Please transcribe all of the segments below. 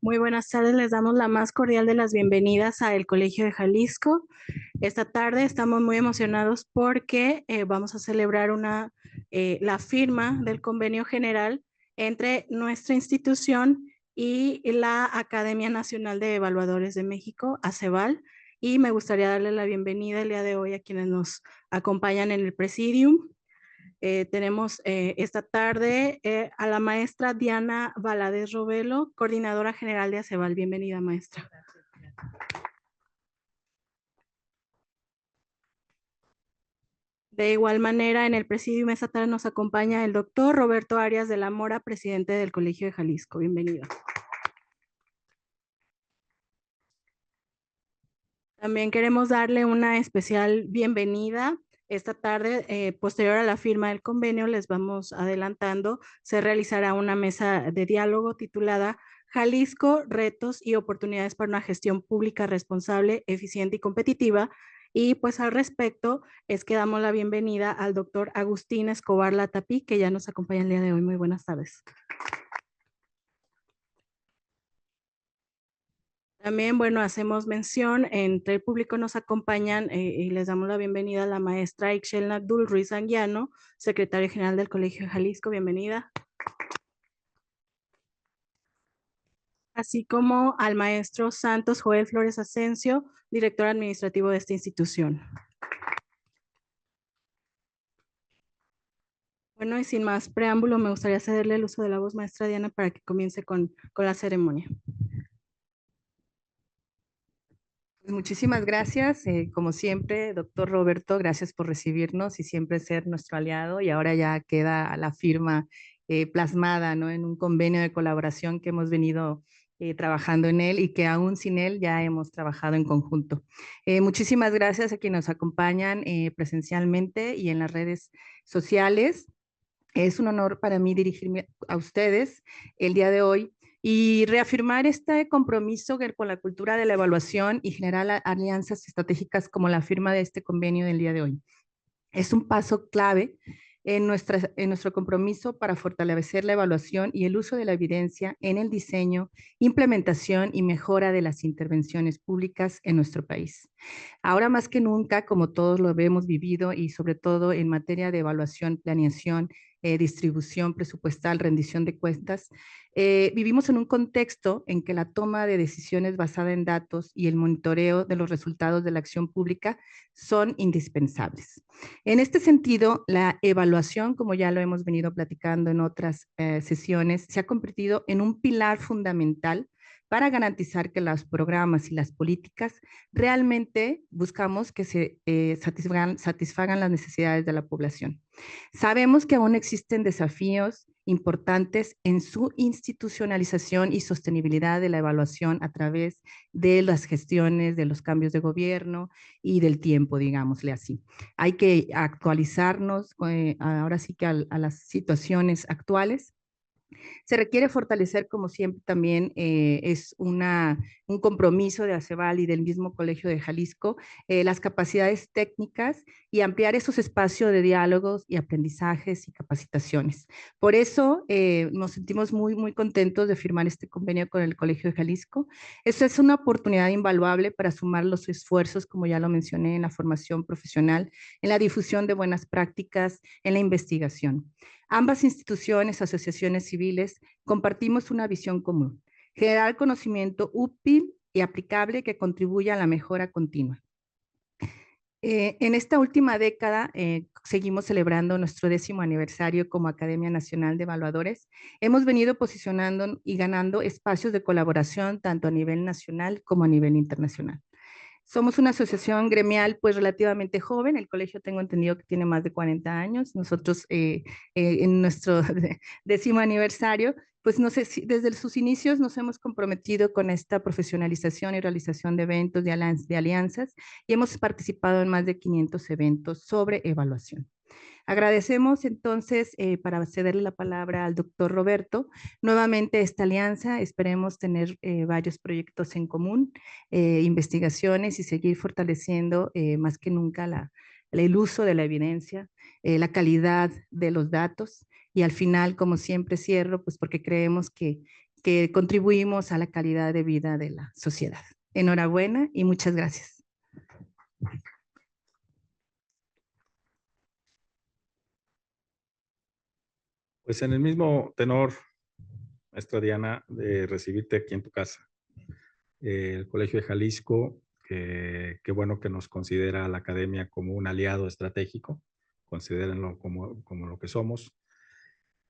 Muy buenas tardes, les damos la más cordial de las bienvenidas a el Colegio de Jalisco. Esta tarde estamos muy emocionados porque vamos a celebrar la firma del convenio general entre nuestra institución y la Academia Nacional de Evaluadores de México, ACEVAL, y me gustaría darle la bienvenida el día de hoy a quienes nos acompañan en el Presidium. Tenemos esta tarde a la maestra Diana Valadez Robelo, coordinadora general de ACEVAL. Bienvenida, maestra. De igual manera, en el presidium esta tarde nos acompaña el doctor Roberto Arias de la Mora, presidente del Colegio de Jalisco. Bienvenido. También queremos darle una especial bienvenida. Esta tarde, posterior a la firma del convenio, les vamos adelantando, se realizará una mesa de diálogo titulada Jalisco, retos y oportunidades para una gestión pública responsable, eficiente y competitiva. Y pues al respecto es que damos la bienvenida al doctor Agustín Escobar Latapí, que ya nos acompaña el día de hoy. Muy buenas tardes. También, bueno, hacemos mención, entre el público nos acompañan y les damos la bienvenida a la maestra Ixchel Abdul Ruiz Anguiano, secretaria general del Colegio de Jalisco, bienvenida. Así como al maestro Santos Joel Flores Asensio, director administrativo de esta institución. Bueno, y sin más preámbulo, me gustaría cederle el uso de la voz, maestra Diana, para que comience con la ceremonia. Muchísimas gracias, como siempre, doctor Roberto, gracias por recibirnos y siempre ser nuestro aliado. Y ahora ya queda la firma plasmada, ¿no?, en un convenio de colaboración que hemos venido trabajando en él y que aún sin él ya hemos trabajado en conjunto. Muchísimas gracias a quienes nos acompañan presencialmente y en las redes sociales. Es un honor para mí dirigirme a ustedes el día de hoy y reafirmar este compromiso con la cultura de la evaluación y generar alianzas estratégicas como la firma de este convenio del día de hoy. Es un paso clave en nuestro compromiso para fortalecer la evaluación y el uso de la evidencia en el diseño, implementación y mejora de las intervenciones públicas en nuestro país. Ahora más que nunca, como todos lo hemos vivido y sobre todo en materia de evaluación, planeación, distribución presupuestal, rendición de cuentas, vivimos en un contexto en que la toma de decisiones basada en datos y el monitoreo de los resultados de la acción pública son indispensables. En este sentido, la evaluación, como ya lo hemos venido platicando en otras sesiones, se ha convertido en un pilar fundamental para garantizar que los programas y las políticas realmente buscamos que se satisfagan las necesidades de la población. Sabemos que aún existen desafíos importantes en su institucionalización y sostenibilidad de la evaluación a través de las gestiones, de los cambios de gobierno y del tiempo, digámosle así. Hay que actualizarnos ahora sí que a las situaciones actuales. Se requiere fortalecer, como siempre, también es un compromiso de ACEVAL y del mismo Colegio de Jalisco, las capacidades técnicas y ampliar esos espacios de diálogos y aprendizajes y capacitaciones. Por eso nos sentimos muy, muy contentos de firmar este convenio con el Colegio de Jalisco. Esto es una oportunidad invaluable para sumar los esfuerzos, como ya lo mencioné, en la formación profesional, en la difusión de buenas prácticas, en la investigación. Ambas instituciones, asociaciones civiles, compartimos una visión común: generar conocimiento útil y aplicable que contribuya a la mejora continua. En esta última década seguimos celebrando nuestro 10º aniversario como Academia Nacional de Evaluadores. Hemos venido posicionando y ganando espacios de colaboración tanto a nivel nacional como a nivel internacional. Somos una asociación gremial pues relativamente joven. El colegio tengo entendido que tiene más de 40 años. Nosotros en nuestro 10º aniversario, pues no sé si desde sus inicios nos hemos comprometido con esta profesionalización y realización de eventos, de alianzas, y hemos participado en más de 500 eventos sobre evaluación. Agradecemos entonces, para cederle la palabra al doctor Roberto, nuevamente esta alianza. Esperemos tener varios proyectos en común, investigaciones y seguir fortaleciendo más que nunca el uso de la evidencia, la calidad de los datos y al final, como siempre, cierro, pues porque creemos que que contribuimos a la calidad de vida de la sociedad. Enhorabuena y muchas gracias. Pues en el mismo tenor, maestra Diana, de recibirte aquí en tu casa. El Colegio de Jalisco, qué bueno que nos considera a la academia como un aliado estratégico, considérenlo como lo que somos.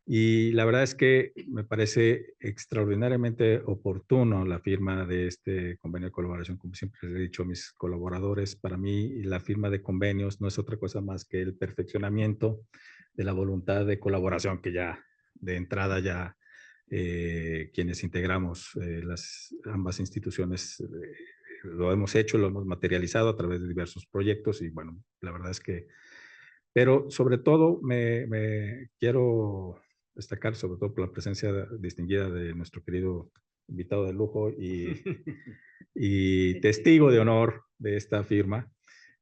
Y la verdad es que me parece extraordinariamente oportuno la firma de este convenio de colaboración. Como siempre les he dicho a mis colaboradores, para mí la firma de convenios no es otra cosa más que el perfeccionamiento de la voluntad de colaboración que ya de entrada ya quienes integramos ambas instituciones lo hemos hecho, lo hemos materializado a través de diversos proyectos y bueno, la verdad es que, pero sobre todo me quiero destacar sobre todo por la presencia distinguida de nuestro querido invitado de lujo y testigo de honor de esta firma,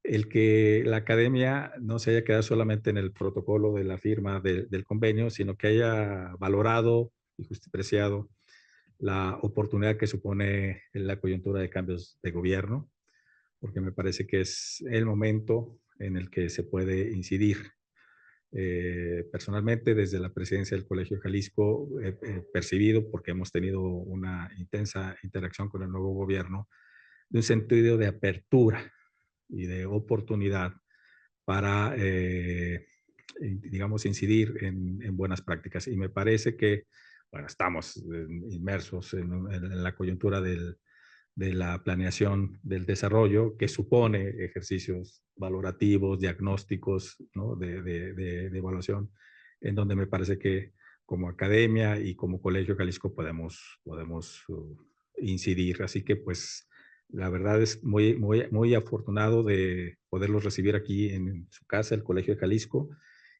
el que la academia no se haya quedado solamente en el protocolo de la firma del convenio, sino que haya valorado y justipreciado la oportunidad que supone la coyuntura de cambios de gobierno, porque me parece que es el momento en el que se puede incidir. Personalmente, desde la presidencia del Colegio de Jalisco, he percibido, porque hemos tenido una intensa interacción con el nuevo gobierno, de un sentido de apertura y de oportunidad para, digamos, incidir en buenas prácticas. Y me parece que, bueno, estamos inmersos en la coyuntura de la planeación del desarrollo, que supone ejercicios valorativos, diagnósticos, ¿no? de evaluación, en donde me parece que como academia y como Colegio Jalisco podemos incidir. Así que pues la verdad es muy afortunado de poderlos recibir aquí en su casa, el Colegio de Jalisco,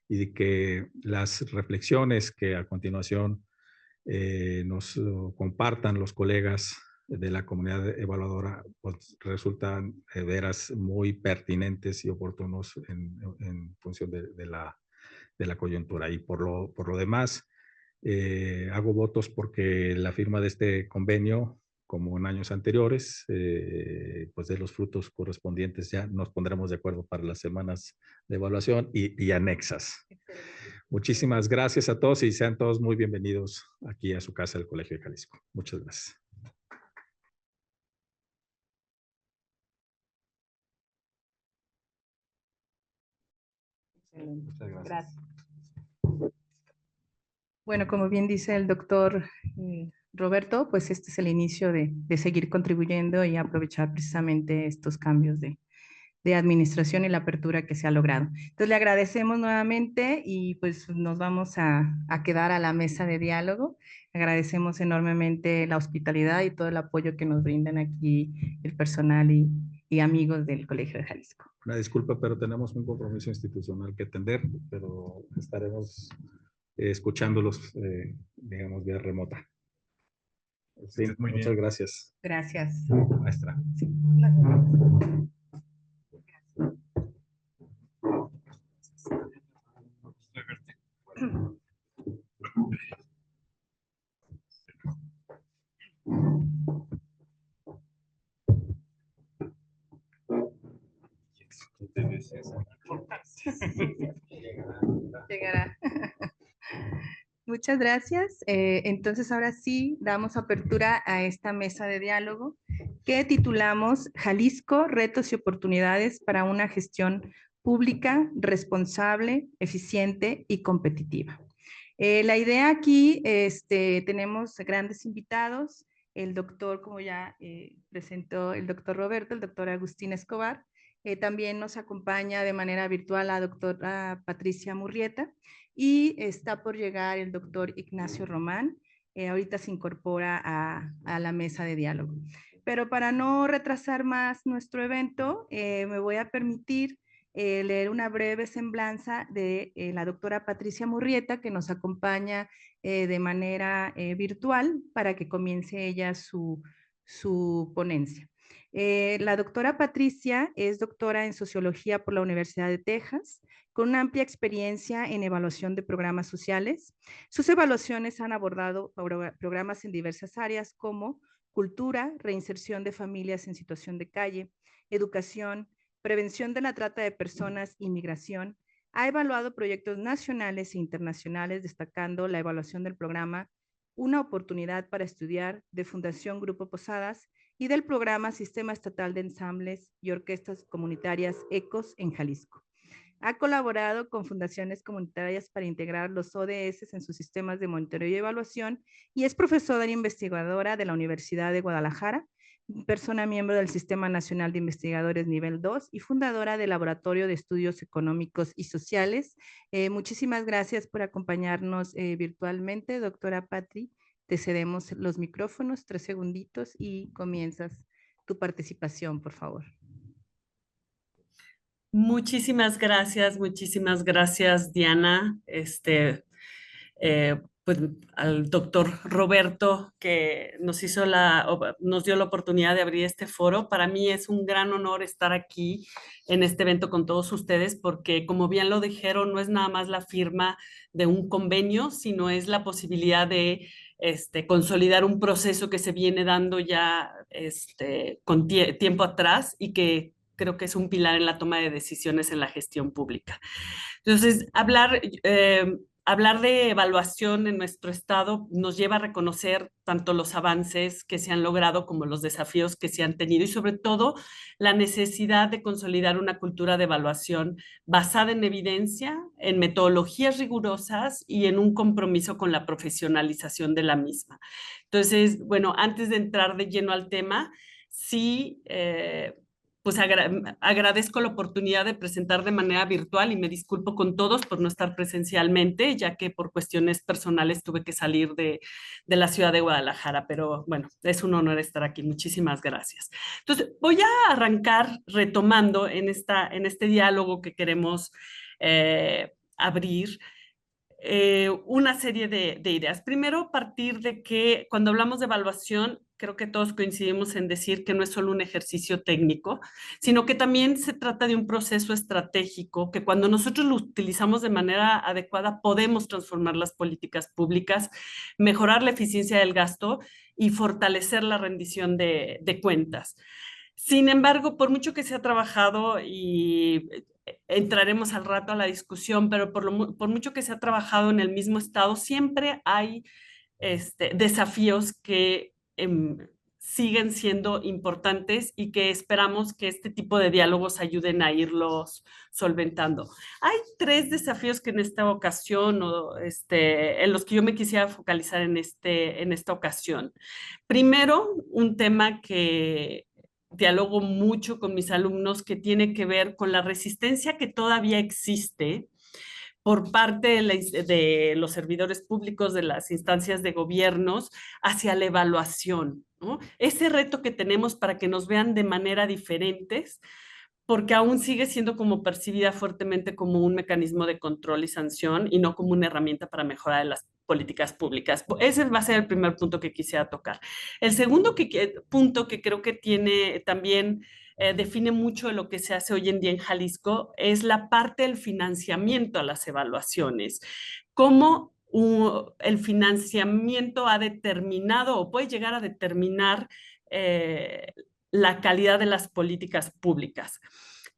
y de que las reflexiones que a continuación nos compartan los colegas de la comunidad evaluadora, pues resultan veras muy pertinentes y oportunos en función de la coyuntura. Y por lo demás, hago votos porque la firma de este convenio, como en años anteriores, pues de los frutos correspondientes ya nos pondremos de acuerdo para las semanas de evaluación y anexas. Muchísimas gracias a todos y sean todos muy bienvenidos aquí a su casa del Colegio de Jalisco. Muchas gracias. Excelente. Muchas gracias. Bueno, como bien dice el doctor Roberto, pues este es el inicio de seguir contribuyendo y aprovechar precisamente estos cambios de administración y la apertura que se ha logrado. Entonces le agradecemos nuevamente y pues nos vamos a quedar a la mesa de diálogo. Agradecemos enormemente la hospitalidad y todo el apoyo que nos brindan aquí el personal y amigos del Colegio de Jalisco. Una disculpa, pero tenemos un compromiso institucional que atender, pero estaremos escuchándolos, digamos, vía remota. Sí, muchas gracias. Gracias. Maestra. Sí. Llegará. Muchas gracias. Entonces ahora sí damos apertura a esta mesa de diálogo que titulamos Jalisco, retos y oportunidades para una gestión pública, responsable, eficiente y competitiva. La idea aquí, tenemos grandes invitados, el doctor, como ya presentó el doctor Roberto, el doctor Agustín Escobar, también nos acompaña de manera virtual la doctora Patricia Murrieta y está por llegar el doctor Ignacio Román, ahorita se incorpora a la mesa de diálogo. Pero para no retrasar más nuestro evento, me voy a permitir leer una breve semblanza de la doctora Patricia Murrieta, que nos acompaña de manera virtual para que comience ella su ponencia. La doctora Patricia es doctora en Sociología por la Universidad de Texas, con una amplia experiencia en evaluación de programas sociales. Sus evaluaciones han abordado programas en diversas áreas como cultura, reinserción de familias en situación de calle, educación, prevención de la trata de personas y migración. Ha evaluado proyectos nacionales e internacionales, destacando la evaluación del programa Una oportunidad para estudiar de Fundación Grupo Posadas y del programa Sistema Estatal de Ensambles y Orquestas Comunitarias ECOS en Jalisco. Ha colaborado con fundaciones comunitarias para integrar los ODS en sus sistemas de monitoreo y evaluación y es profesora e investigadora de la Universidad de Guadalajara, persona miembro del Sistema Nacional de Investigadores Nivel 2 y fundadora del Laboratorio de Estudios Económicos y Sociales. Muchísimas gracias por acompañarnos virtualmente, doctora Patri. Te cedemos los micrófonos, 3 segunditos y comienzas tu participación, por favor. Muchísimas gracias, Diana. Pues al doctor Roberto que nos dio la oportunidad de abrir este foro. Para mí es un gran honor estar aquí en este evento con todos ustedes porque, como bien lo dijeron, no es nada más la firma de un convenio, sino es la posibilidad de consolidar un proceso que se viene dando ya con tiempo atrás y que creo que es un pilar en la toma de decisiones en la gestión pública. Entonces, hablar de evaluación en nuestro estado nos lleva a reconocer tanto los avances que se han logrado como los desafíos que se han tenido y sobre todo la necesidad de consolidar una cultura de evaluación basada en evidencia, en metodologías rigurosas y en un compromiso con la profesionalización de la misma. Entonces, bueno, antes de entrar de lleno al tema, sí, pues agradezco la oportunidad de presentar de manera virtual y me disculpo con todos por no estar presencialmente, ya que por cuestiones personales tuve que salir de la ciudad de Guadalajara, pero bueno, es un honor estar aquí. Muchísimas gracias. Entonces, voy a arrancar retomando en este diálogo que queremos abrir. Una serie de ideas. Primero, partir de que cuando hablamos de evaluación, creo que todos coincidimos en decir que no es solo un ejercicio técnico, sino que también se trata de un proceso estratégico que cuando nosotros lo utilizamos de manera adecuada podemos transformar las políticas públicas, mejorar la eficiencia del gasto y fortalecer la rendición de cuentas. Sin embargo, por mucho que se ha trabajado y entraremos al rato a la discusión, pero por mucho que se ha trabajado en el mismo estado, siempre hay desafíos que siguen siendo importantes y que esperamos que este tipo de diálogos ayuden a irlos solventando. Hay 3 desafíos que en esta ocasión, en los que yo me quisiera focalizar en esta ocasión. Primero, un tema que dialogo mucho con mis alumnos que tiene que ver con la resistencia que todavía existe por parte de los servidores públicos, de las instancias de gobiernos, hacia la evaluación, ¿no? Ese reto que tenemos para que nos vean de manera diferentes, porque aún sigue siendo como percibida fuertemente como un mecanismo de control y sanción y no como una herramienta para mejorar las políticas públicas. Ese va a ser el primer punto que quisiera tocar. El segundo punto que creo que tiene también define mucho de lo que se hace hoy en día en Jalisco es la parte del financiamiento a las evaluaciones. Cómo el financiamiento ha determinado o puede llegar a determinar la calidad de las políticas públicas.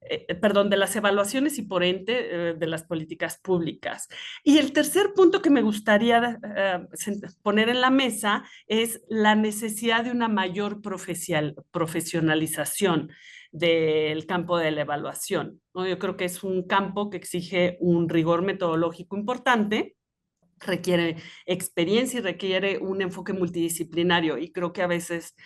De las evaluaciones y por ente de las políticas públicas. Y el tercer punto que me gustaría poner en la mesa es la necesidad de una mayor profesionalización del campo de la evaluación, ¿no? Yo creo que es un campo que exige un rigor metodológico importante, requiere experiencia y requiere un enfoque multidisciplinario y creo que a veces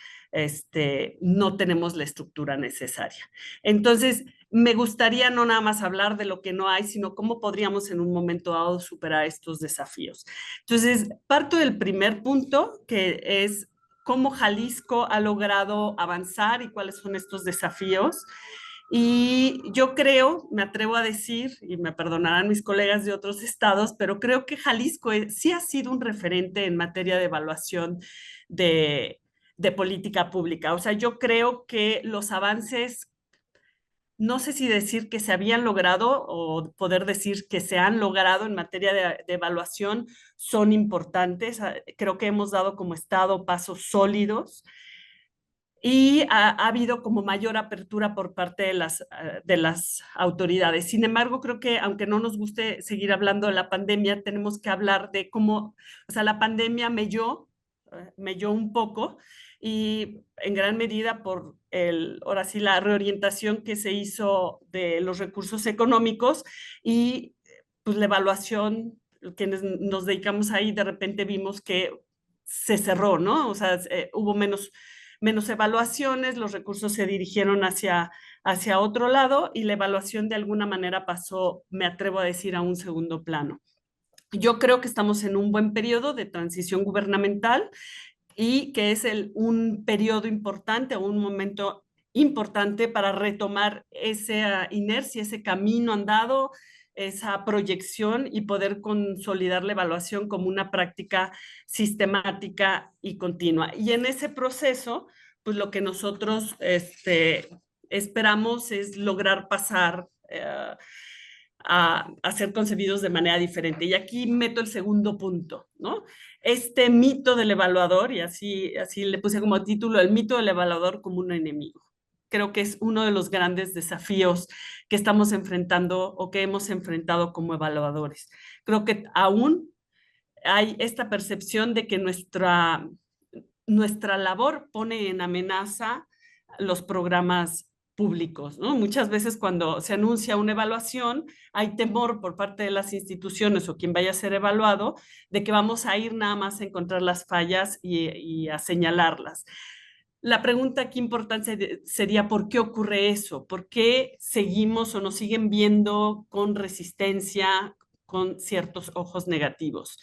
no tenemos la estructura necesaria. Entonces, me gustaría no nada más hablar de lo que no hay, sino cómo podríamos en un momento dado superar estos desafíos. Entonces, parto del primer punto, que es cómo Jalisco ha logrado avanzar y cuáles son estos desafíos. Y yo creo, me atrevo a decir, y me perdonarán mis colegas de otros estados, pero creo que Jalisco sí ha sido un referente en materia de evaluación de de política pública. O sea, yo creo que los avances, no sé si decir que se habían logrado o poder decir que se han logrado en materia de evaluación, son importantes. Creo que hemos dado como Estado pasos sólidos y ha habido como mayor apertura por parte de las autoridades. Sin embargo, creo que aunque no nos guste seguir hablando de la pandemia, tenemos que hablar de cómo, o sea, la pandemia melló un poco, y en gran medida por ahora sí, la reorientación que se hizo de los recursos económicos y pues la evaluación, quienes nos dedicamos ahí, de repente vimos que se cerró, ¿no? O sea, hubo menos evaluaciones, los recursos se dirigieron hacia otro lado y la evaluación de alguna manera pasó, me atrevo a decir, a un segundo plano. Yo creo que estamos en un buen periodo de transición gubernamental y que es un periodo importante o un momento importante para retomar esa inercia, ese camino andado, esa proyección y poder consolidar la evaluación como una práctica sistemática y continua. Y en ese proceso, pues lo que nosotros esperamos es lograr pasar a ser concebidos de manera diferente. Y aquí meto el segundo punto, ¿no? Este mito del evaluador, y así le puse como título, el mito del evaluador como un enemigo. Creo que es uno de los grandes desafíos que estamos enfrentando o que hemos enfrentado como evaluadores. Creo que aún hay esta percepción de que nuestra labor pone en amenaza los programas públicos, ¿no? Muchas veces cuando se anuncia una evaluación, hay temor por parte de las instituciones o quien vaya a ser evaluado de que vamos a ir nada más a encontrar las fallas y a señalarlas. La pregunta aquí importante sería ¿por qué ocurre eso? ¿Por qué seguimos o nos siguen viendo con resistencia, con ciertos ojos negativos?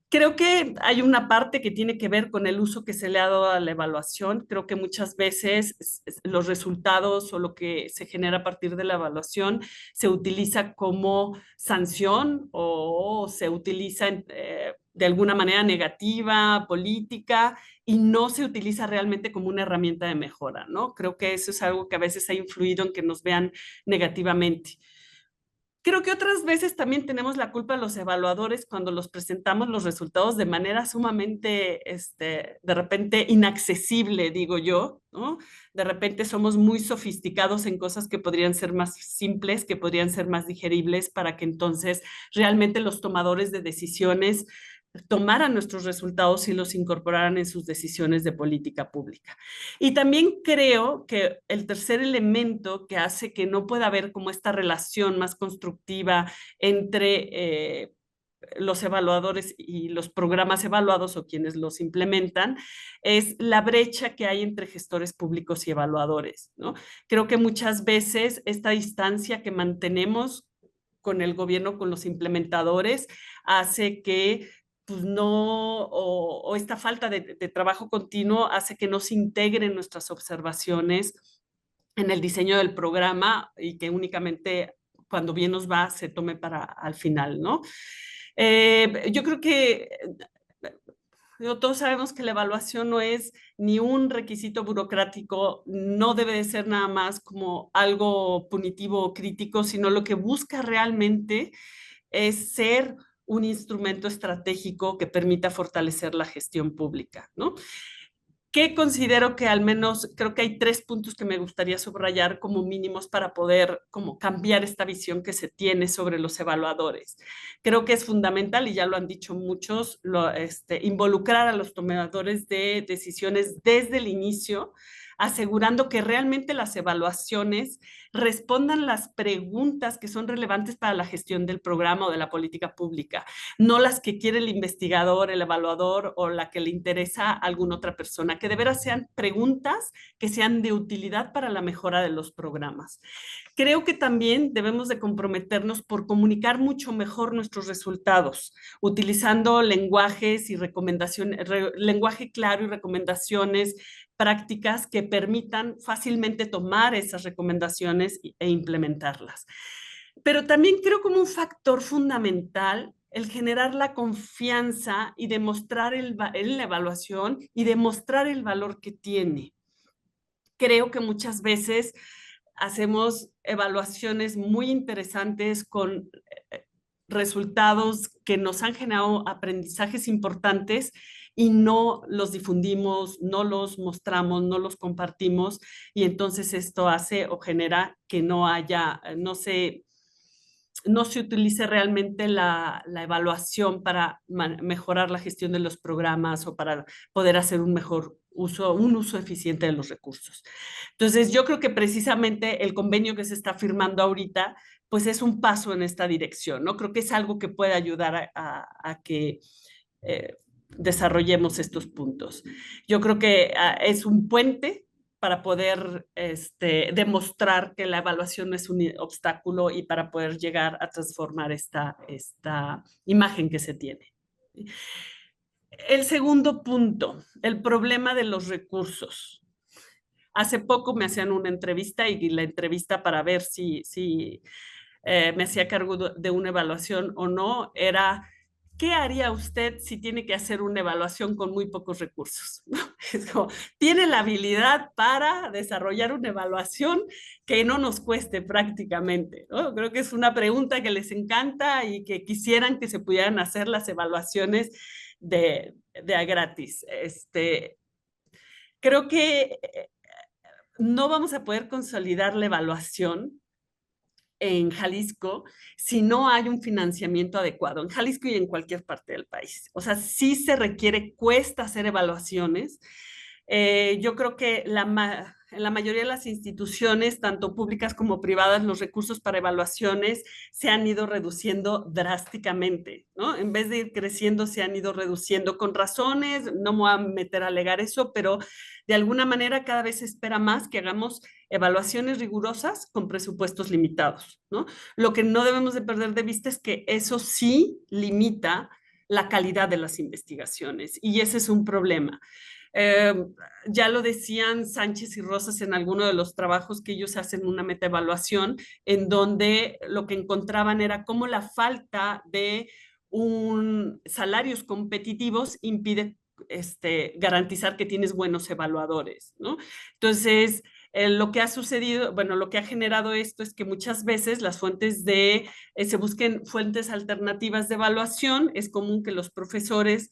Creo que hay una parte que tiene que ver con el uso que se le ha dado a la evaluación. Creo que muchas veces los resultados o lo que se genera a partir de la evaluación se utiliza como sanción o se utiliza de alguna manera negativa, política, y no se utiliza realmente como una herramienta de mejora, ¿no? Creo que eso es algo que a veces ha influido en que nos vean negativamente. Creo que otras veces también tenemos la culpa los evaluadores cuando los presentamos los resultados de manera sumamente, de repente, inaccesible, digo yo, ¿no? De repente somos muy sofisticados en cosas que podrían ser más simples, que podrían ser más digeribles para que entonces realmente los tomadores de decisiones tomaran nuestros resultados y los incorporaran en sus decisiones de política pública. Y también creo que el tercer elemento que hace que no pueda haber como esta relación más constructiva entre los evaluadores y los programas evaluados o quienes los implementan, es la brecha que hay entre gestores públicos y evaluadores, ¿no? Creo que muchas veces esta distancia que mantenemos con el gobierno, con los implementadores, hace que pues no, o esta falta de trabajo continuo hace que no se integren nuestras observaciones en el diseño del programa y que únicamente cuando bien nos va se tome para al final, ¿no? Yo creo que todos sabemos que la evaluación no es ni un requisito burocrático, no debe de ser nada más como algo punitivo o crítico, sino lo que busca realmente es ser un instrumento estratégico que permita fortalecer la gestión pública, ¿no? Que considero que al menos, creo que hay 3 puntos que me gustaría subrayar como mínimos para poder como cambiar esta visión que se tiene sobre los evaluadores. Creo que es fundamental, y ya lo han dicho muchos, involucrar a los tomadores de decisiones desde el inicio, asegurando que realmente las evaluaciones respondan las preguntas que son relevantes para la gestión del programa o de la política pública, no las que quiere el investigador, el evaluador o la que le interesa a alguna otra persona, que de veras sean preguntas que sean de utilidad para la mejora de los programas. Creo que también debemos de comprometernos por comunicar mucho mejor nuestros resultados, utilizando lenguajes y recomendaciones, lenguaje claro y recomendaciones prácticas que permitan fácilmente tomar esas recomendaciones e implementarlas. Pero también creo como un factor fundamental el generar la confianza y demostrar en la evaluación y demostrar el valor que tiene. Creo que muchas veces hacemos evaluaciones muy interesantes con resultados que nos han generado aprendizajes importantes y no los difundimos, no los mostramos, no los compartimos, y entonces esto hace o genera que no haya, no se utilice realmente la evaluación para mejorar la gestión de los programas o para poder hacer un mejor uso, un uso eficiente de los recursos. Entonces, yo creo que precisamente el convenio que se está firmando ahorita, pues es un paso en esta dirección, ¿no? Creo que es algo que puede ayudar a que desarrollemos estos puntos. Yo creo que es un puente para poder demostrar que la evaluación no es un obstáculo y para poder llegar a transformar esta imagen que se tiene. El segundo punto, el problema de los recursos. Hace poco me hacían una entrevista y la entrevista para ver si me hacía cargo de una evaluación o no era: ¿qué haría usted si tiene que hacer una evaluación con muy pocos recursos? Es como, ¿tiene la habilidad para desarrollar una evaluación que no nos cueste prácticamente? ¿No? Creo que es una pregunta que les encanta y que quisieran que se pudieran hacer las evaluaciones de a gratis. Creo que no vamos a poder consolidar la evaluación en Jalisco si no hay un financiamiento adecuado, en Jalisco y en cualquier parte del país. O sea, sí se requiere, cuesta hacer evaluaciones. Yo creo que en la mayoría de las instituciones, tanto públicas como privadas, los recursos para evaluaciones se han ido reduciendo drásticamente, ¿no? En vez de ir creciendo, se han ido reduciendo con razones, no me voy a meter a alegar eso, pero de alguna manera cada vez se espera más que hagamos evaluaciones rigurosas con presupuestos limitados, ¿no? Lo que no debemos de perder de vista es que eso sí limita la calidad de las investigaciones y ese es un problema. Ya lo decían Sánchez y Rosas en alguno de los trabajos que ellos hacen una metaevaluación, en donde lo que encontraban era cómo la falta de salarios competitivos impide garantizar que tienes buenos evaluadores, ¿no? Entonces, lo que ha sucedido, bueno, lo que ha generado esto es que muchas veces las fuentes se busquen fuentes alternativas de evaluación. Es común que los profesores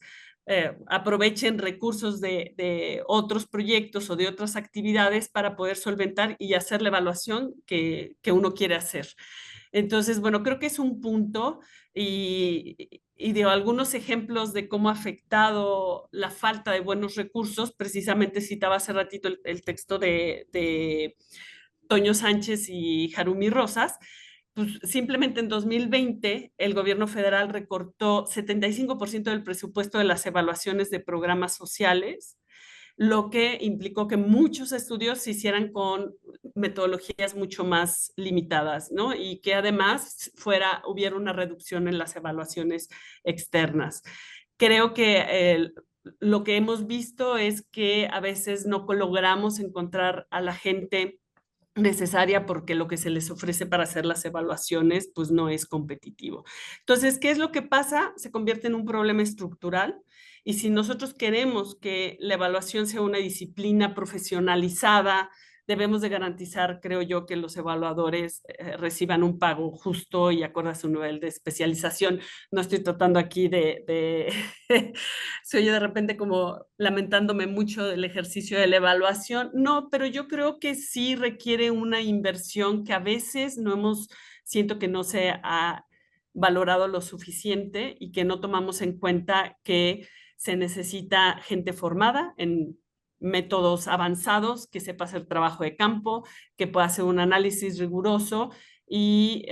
aprovechen recursos de otros proyectos o de otras actividades para poder solventar y hacer la evaluación que uno quiere hacer. Entonces, bueno, creo que es un punto y de algunos ejemplos de cómo ha afectado la falta de buenos recursos. Precisamente citaba hace ratito el texto de Toño Sánchez y Jarumi Rosas. Pues simplemente en 2020 el gobierno federal recortó 75% del presupuesto de las evaluaciones de programas sociales, lo que implicó que muchos estudios se hicieran con metodologías mucho más limitadas, ¿no? Y que además hubiera una reducción en las evaluaciones externas. Creo que lo que hemos visto es que a veces no logramos encontrar a la gente necesaria porque lo que se les ofrece para hacer las evaluaciones pues no es competitivo. Entonces, ¿qué es lo que pasa? Se convierte en un problema estructural y si nosotros queremos que la evaluación sea una disciplina profesionalizada, debemos de garantizar, creo yo, que los evaluadores reciban un pago justo y acorde a su nivel de especialización. No estoy tratando aquí se oye de repente como lamentándome mucho del ejercicio de la evaluación. No, pero yo creo que sí requiere una inversión que a veces siento que no se ha valorado lo suficiente y que no tomamos en cuenta que se necesita gente formada en métodos avanzados, que sepa hacer trabajo de campo, que pueda hacer un análisis riguroso y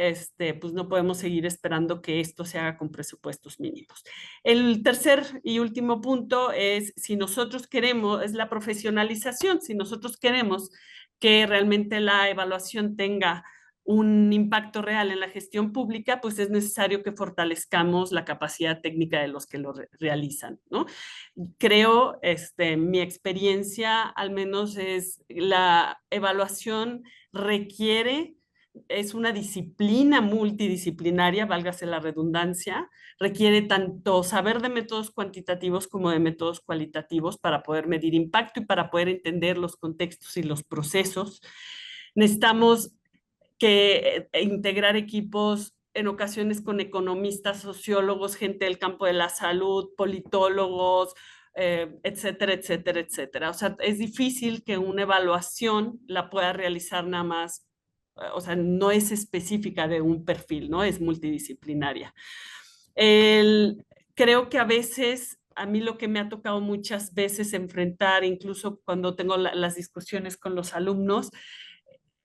pues no podemos seguir esperando que esto se haga con presupuestos mínimos. El tercer y último punto es es la profesionalización. Si nosotros queremos que realmente la evaluación tenga un impacto real en la gestión pública, pues es necesario que fortalezcamos la capacidad técnica de los que lo realizan, ¿no? Creo, mi experiencia al menos es la evaluación requiere es una disciplina multidisciplinaria, válgase la redundancia, requiere tanto saber de métodos cuantitativos como de métodos cualitativos para poder medir impacto y para poder entender los contextos y los procesos. Necesitamos integrar equipos en ocasiones con economistas, sociólogos, gente del campo de la salud, politólogos, etcétera, etcétera, etcétera. O sea, es difícil que una evaluación la pueda realizar nada más, o sea, no es específica de un perfil, ¿no? Es multidisciplinaria. Creo que a veces, a mí lo que me ha tocado muchas veces enfrentar, incluso cuando tengo las discusiones con los alumnos,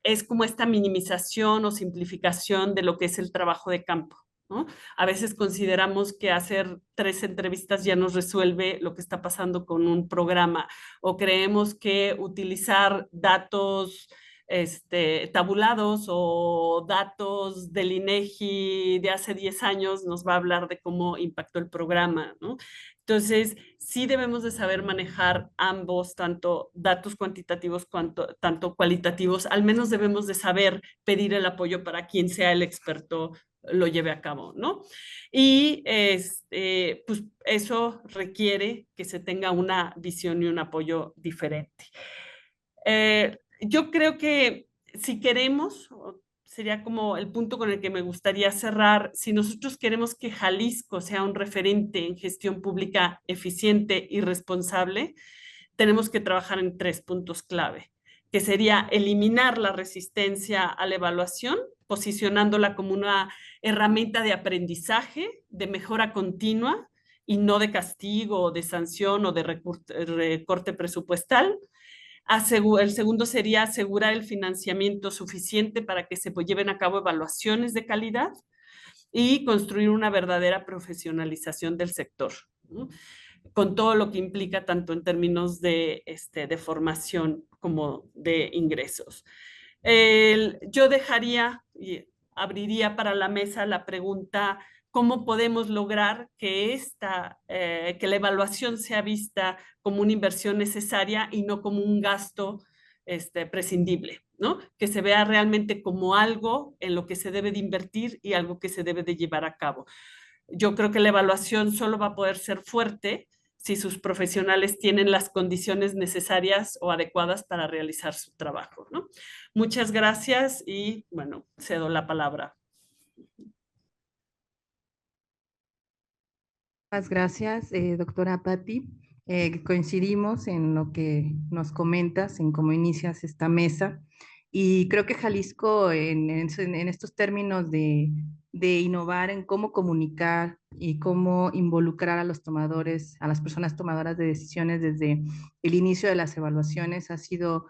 es como esta minimización o simplificación de lo que es el trabajo de campo, ¿no? A veces consideramos que hacer 3 entrevistas ya nos resuelve lo que está pasando con un programa, o creemos que utilizar datos tabulados o datos del INEGI de hace 10 años nos va a hablar de cómo impactó el programa, ¿no? Entonces, sí debemos de saber manejar ambos, tanto datos cuantitativos tanto cualitativos. Al menos debemos de saber pedir el apoyo para quien sea el experto lo lleve a cabo, ¿no? Y pues eso requiere que se tenga una visión y un apoyo diferente. Yo creo que si queremos, sería como el punto con el que me gustaría cerrar, si nosotros queremos que Jalisco sea un referente en gestión pública eficiente y responsable, tenemos que trabajar en 3 puntos clave, que sería eliminar la resistencia a la evaluación, posicionándola como una herramienta de aprendizaje, de mejora continua y no de castigo, de sanción o de recorte presupuestal. El segundo sería asegurar el financiamiento suficiente para que se lleven a cabo evaluaciones de calidad y construir una verdadera profesionalización del sector, ¿no? Con todo lo que implica tanto en términos de formación como de ingresos. Yo dejaría y abriría para la mesa la pregunta: ¿cómo podemos lograr que la evaluación sea vista como una inversión necesaria y no como un gasto prescindible, ¿no? Que se vea realmente como algo en lo que se debe de invertir y algo que se debe de llevar a cabo. Yo creo que la evaluación solo va a poder ser fuerte si sus profesionales tienen las condiciones necesarias o adecuadas para realizar su trabajo, ¿no? Muchas gracias y, bueno, cedo la palabra. Muchas gracias, doctora Patti. Coincidimos en lo que nos comentas, en cómo inicias esta mesa. Y creo que Jalisco, en estos términos de innovar en cómo comunicar y cómo involucrar a los tomadores, a las personas tomadoras de decisiones desde el inicio de las evaluaciones, ha sido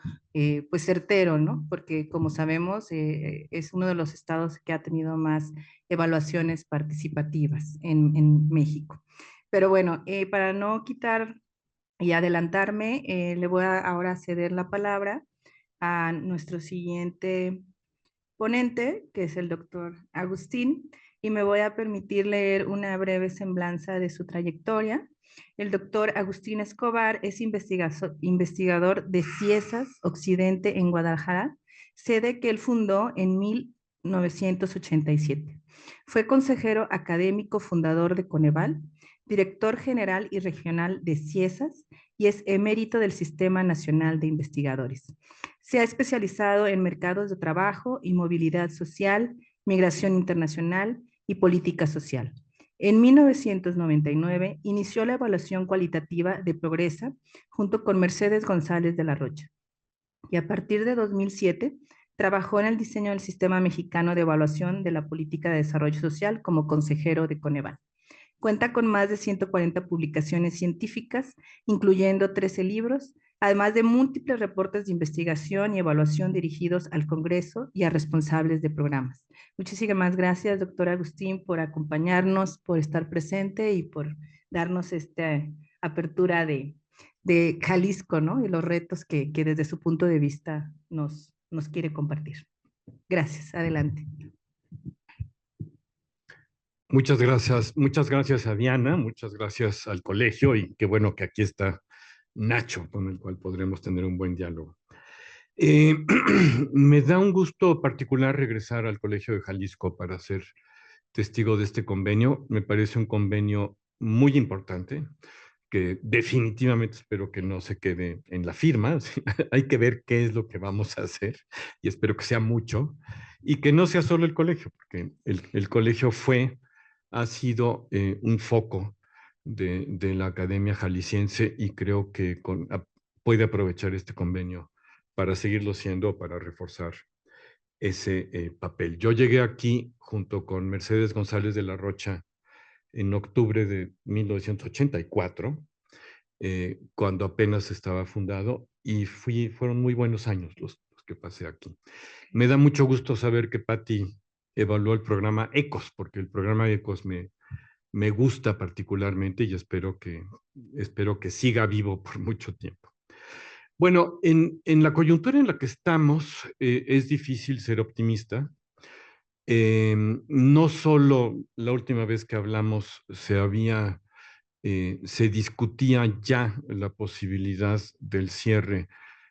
pues certero, ¿no? Porque como sabemos, es uno de los estados que ha tenido más evaluaciones participativas en México. Pero bueno, para no quitar y adelantarme, le voy a ahora ceder la palabra a nuestro siguiente ponente, que es el doctor Agustín, y me voy a permitir leer una breve semblanza de su trayectoria. El doctor Agustín Escobar es investigador de CIESAS Occidente en Guadalajara, sede que él fundó en 1987. Fue consejero académico fundador de Coneval, director general y regional de CIESAS y es emérito del Sistema Nacional de Investigadores. Se ha especializado en mercados de trabajo y movilidad social, migración internacional y política social. En 1999 inició la evaluación cualitativa de Progresa junto con Mercedes González de la Rocha. Y a partir de 2007 trabajó en el diseño del Sistema Mexicano de Evaluación de la Política de Desarrollo Social como consejero de Coneval. Cuenta con más de 140 publicaciones científicas, incluyendo 13 libros, además de múltiples reportes de investigación y evaluación dirigidos al Congreso y a responsables de programas. Muchísimas gracias, doctor Agustín, por acompañarnos, por estar presente y por darnos esta apertura de Jalisco, ¿no? Y los retos que desde su punto de vista nos quiere compartir. Gracias, adelante. Muchas gracias a Diana, muchas gracias al colegio y qué bueno que aquí está Nacho, con el cual podremos tener un buen diálogo. Me da un gusto particular regresar al Colegio de Jalisco para ser testigo de este convenio. Me parece un convenio muy importante, que definitivamente espero que no se quede en la firma. Hay que ver qué es lo que vamos a hacer y espero que sea mucho y que no sea solo el colegio, porque el colegio ha sido un foco de la Academia Jalisciense y creo que puede aprovechar este convenio para seguirlo siendo, para reforzar ese papel. Yo llegué aquí junto con Mercedes González de la Rocha en octubre de 1984, cuando apenas estaba fundado, y fueron muy buenos años los que pasé aquí. Me da mucho gusto saber que Patti evaluó el programa ECOS, porque el programa ECOS me gusta particularmente y espero que siga vivo por mucho tiempo. Bueno, en la coyuntura en la que estamos, es difícil ser optimista. No solo la última vez que hablamos se discutía ya la posibilidad del cierre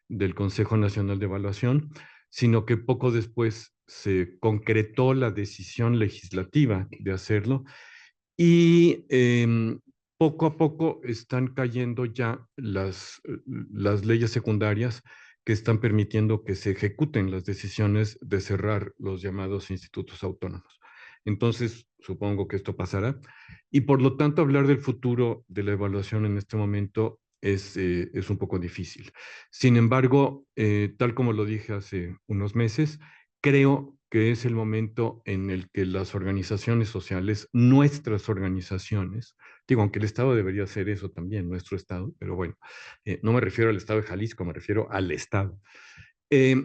del Consejo Nacional de Evaluación, sino que poco después se concretó la decisión legislativa de hacerlo y poco a poco están cayendo ya las leyes secundarias que están permitiendo que se ejecuten las decisiones de cerrar los llamados institutos autónomos. Entonces, supongo que esto pasará. Y por lo tanto, hablar del futuro de la evaluación en este momento es un poco difícil. Sin embargo, tal como lo dije hace unos meses, creo que es el momento en el que las organizaciones sociales, nuestras organizaciones, digo, aunque el Estado debería hacer eso también, nuestro Estado, pero bueno, no me refiero al Estado de Jalisco, me refiero al Estado, eh,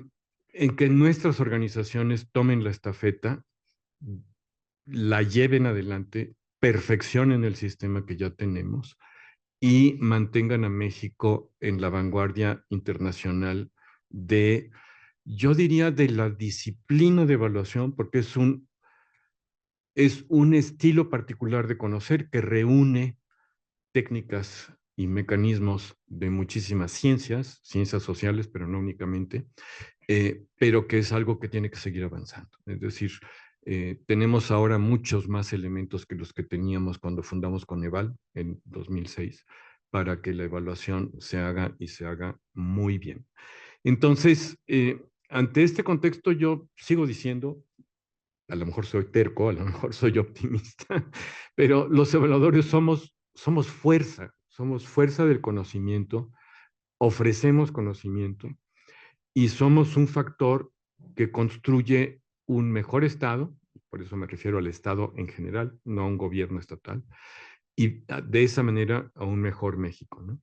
en que nuestras organizaciones tomen la estafeta, la lleven adelante, perfeccionen el sistema que ya tenemos y mantengan a México en la vanguardia internacional yo diría, de la disciplina de evaluación, porque es un estilo particular de conocer que reúne técnicas y mecanismos de muchísimas ciencias sociales, pero no únicamente, pero que es algo que tiene que seguir avanzando. Es decir, tenemos ahora muchos más elementos que los que teníamos cuando fundamos Coneval en 2006 para que la evaluación se haga y se haga muy bien. Entonces, ante este contexto yo sigo diciendo, a lo mejor soy terco, a lo mejor soy optimista, pero los evaluadores somos fuerza del conocimiento, ofrecemos conocimiento y somos un factor que construye un mejor Estado, por eso me refiero al Estado en general, no a un gobierno estatal, y de esa manera a un mejor México, ¿no?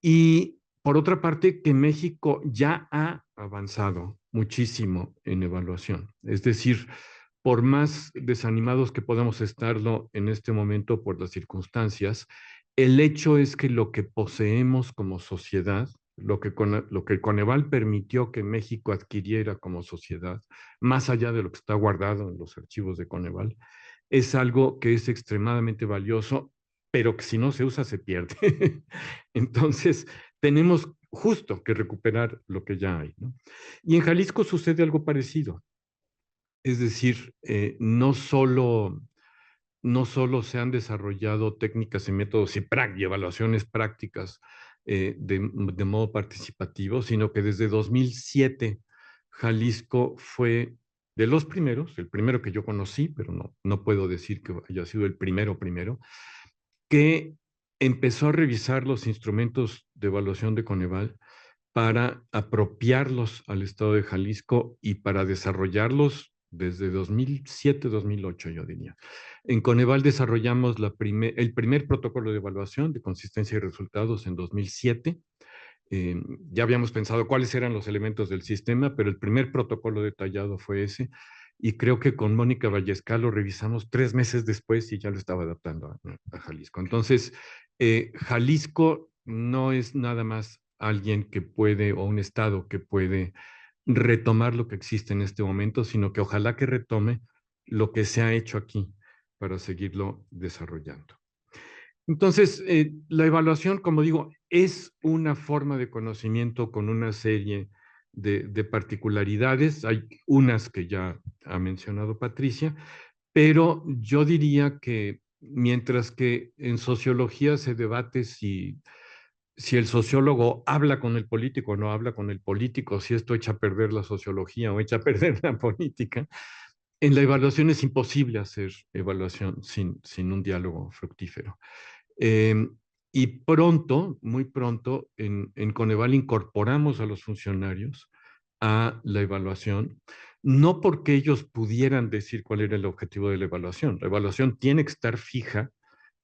Y por otra parte, que México ya ha avanzado muchísimo en evaluación. Es decir, por más desanimados que podamos estarlo en este momento por las circunstancias, el hecho es que lo que poseemos como sociedad, lo que Coneval permitió que México adquiriera como sociedad, más allá de lo que está guardado en los archivos de Coneval, es algo que es extremadamente valioso, pero que si no se usa se pierde. Entonces, tenemos justo que recuperar lo que ya hay, ¿no? Y en Jalisco sucede algo parecido. Es decir, no solo se han desarrollado técnicas y métodos y evaluaciones prácticas de modo participativo, sino que desde 2007 Jalisco fue de los primeros, el primero que yo conocí, pero no puedo decir que haya sido el primero, que empezó a revisar los instrumentos de evaluación de Coneval para apropiarlos al Estado de Jalisco y para desarrollarlos desde 2007-2008, yo diría. En Coneval desarrollamos el primer protocolo de evaluación de consistencia y resultados en 2007. Ya habíamos pensado cuáles eran los elementos del sistema, pero el primer protocolo detallado fue ese. Y creo que con Mónica Vallescal lo revisamos 3 meses después y ya lo estaba adaptando a Jalisco. Entonces, Jalisco no es nada más alguien que puede, o un estado que puede retomar lo que existe en este momento, sino que ojalá que retome lo que se ha hecho aquí para seguirlo desarrollando. Entonces, la evaluación, como digo, es una forma de conocimiento con una serie de particularidades. Hay unas que ya ha mencionado Patricia, pero yo diría que mientras que en sociología se debate si el sociólogo habla con el político o no habla con el político, si esto echa a perder la sociología o echa a perder la política, en la evaluación es imposible hacer evaluación sin un diálogo fructífero. Y pronto, muy pronto, en Coneval incorporamos a los funcionarios a la evaluación, no porque ellos pudieran decir cuál era el objetivo de la evaluación. La evaluación tiene que estar fija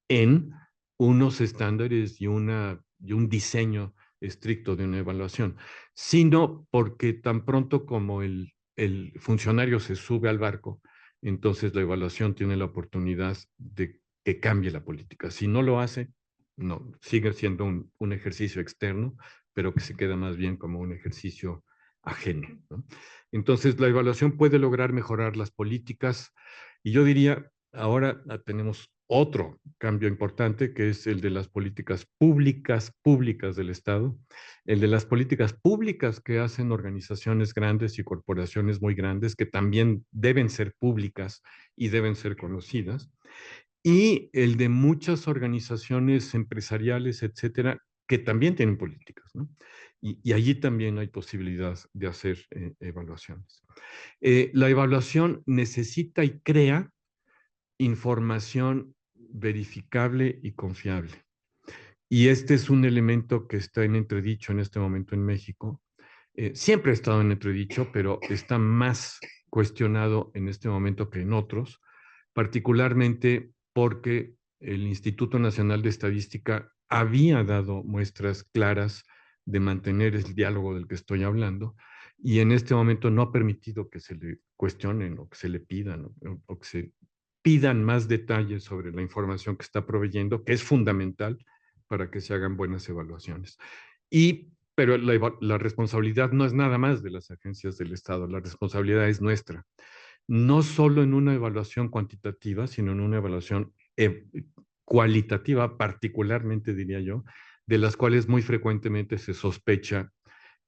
en unos estándares y un diseño estricto de una evaluación, sino porque tan pronto como el funcionario se sube al barco, entonces la evaluación tiene la oportunidad de que cambie la política. Si no lo hace, no, sigue siendo un ejercicio externo, pero que se queda más bien como un ejercicio ajeno, ¿no? Entonces, la evaluación puede lograr mejorar las políticas y yo diría, ahora tenemos otro cambio importante, que es el de las políticas públicas del Estado, el de las políticas públicas que hacen organizaciones grandes y corporaciones muy grandes, que también deben ser públicas y deben ser conocidas, y el de muchas organizaciones empresariales, etcétera, que también tienen políticas, ¿no? Y allí también hay posibilidad de hacer evaluaciones. La evaluación necesita y crea información verificable y confiable. Y este es un elemento que está en entredicho en este momento en México. Siempre ha estado en entredicho, pero está más cuestionado en este momento que en otros, particularmente porque el Instituto Nacional de Estadística había dado muestras claras de mantener el diálogo del que estoy hablando, y en este momento no ha permitido que se le cuestionen o que se le pidan o que se pidan más detalles sobre la información que está proveyendo, que es fundamental para que se hagan buenas evaluaciones. Pero la responsabilidad no es nada más de las agencias del Estado, la responsabilidad es nuestra. No solo en una evaluación cuantitativa, sino en una evaluación cualitativa, particularmente diría yo, de las cuales muy frecuentemente se sospecha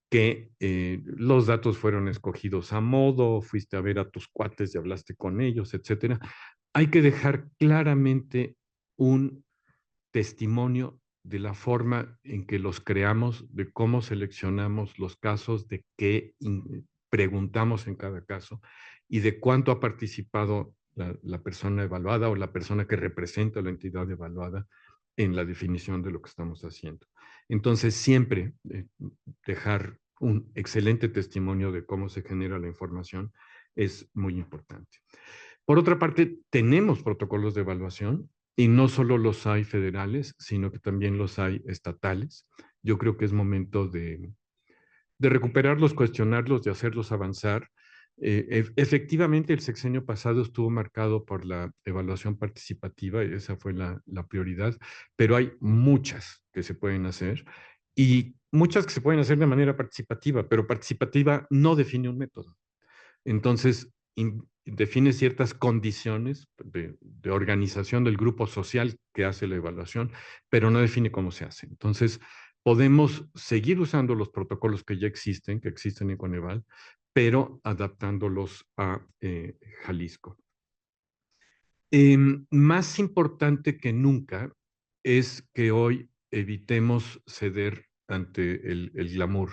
que los datos fueron escogidos a modo, fuiste a ver a tus cuates y hablaste con ellos, etcétera. Hay que dejar claramente un testimonio de la forma en que los creamos, de cómo seleccionamos los casos, de qué preguntamos en cada caso y de cuánto ha participado la persona evaluada o la persona que representa a la entidad evaluada en la definición de lo que estamos haciendo. Entonces, siempre dejar un excelente testimonio de cómo se genera la información es muy importante. Por otra parte, tenemos protocolos de evaluación y no solo los hay federales, sino que también los hay estatales. Yo creo que es momento de recuperarlos, cuestionarlos, de hacerlos avanzar. Efectivamente, el sexenio pasado estuvo marcado por la evaluación participativa y esa fue la prioridad, pero hay muchas que se pueden hacer y muchas que se pueden hacer de manera participativa, pero participativa no define un método. Entonces, define ciertas condiciones de organización del grupo social que hace la evaluación, pero no define cómo se hace. Entonces, podemos seguir usando los protocolos que ya existen, que existen en Coneval, pero adaptándolos a Jalisco. Más importante que nunca es que hoy evitemos ceder ante el glamour.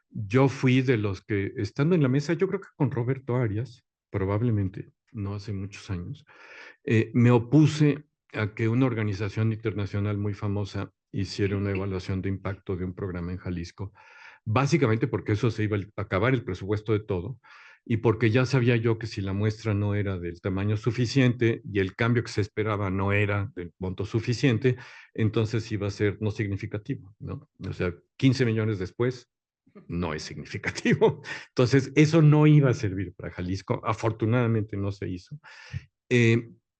Yo fui de los que, estando en la mesa, yo creo que con Roberto Arias, probablemente, no hace muchos años, me opuse a que una organización internacional muy famosa hiciera una evaluación de impacto de un programa en Jalisco, básicamente porque eso se iba a acabar el presupuesto de todo y porque ya sabía yo que si la muestra no era del tamaño suficiente y el cambio que se esperaba no era del monto suficiente, entonces iba a ser no significativo, ¿no? O sea, 15 millones después, no es significativo. Entonces, eso no iba a servir para Jalisco. Afortunadamente no se hizo.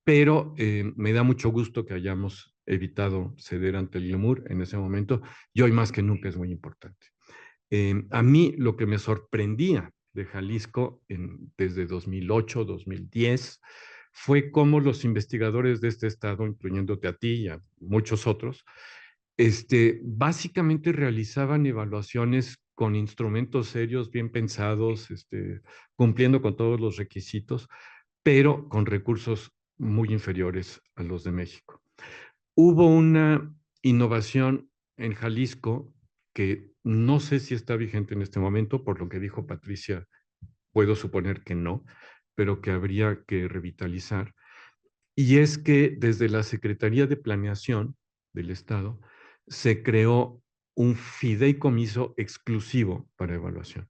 Pero me da mucho gusto que hayamos evitado ceder ante el glamour en ese momento y hoy más que nunca es muy importante. A mí lo que me sorprendía de Jalisco desde 2008, 2010, fue cómo los investigadores de este estado, incluyéndote a ti y a muchos otros, básicamente realizaban evaluaciones con instrumentos serios, bien pensados, cumpliendo con todos los requisitos, pero con recursos muy inferiores a los de México. Hubo una innovación en Jalisco que no sé si está vigente en este momento, por lo que dijo Patricia, puedo suponer que no, pero que habría que revitalizar, y es que desde la Secretaría de Planeación del Estado se creó un fideicomiso exclusivo para evaluación.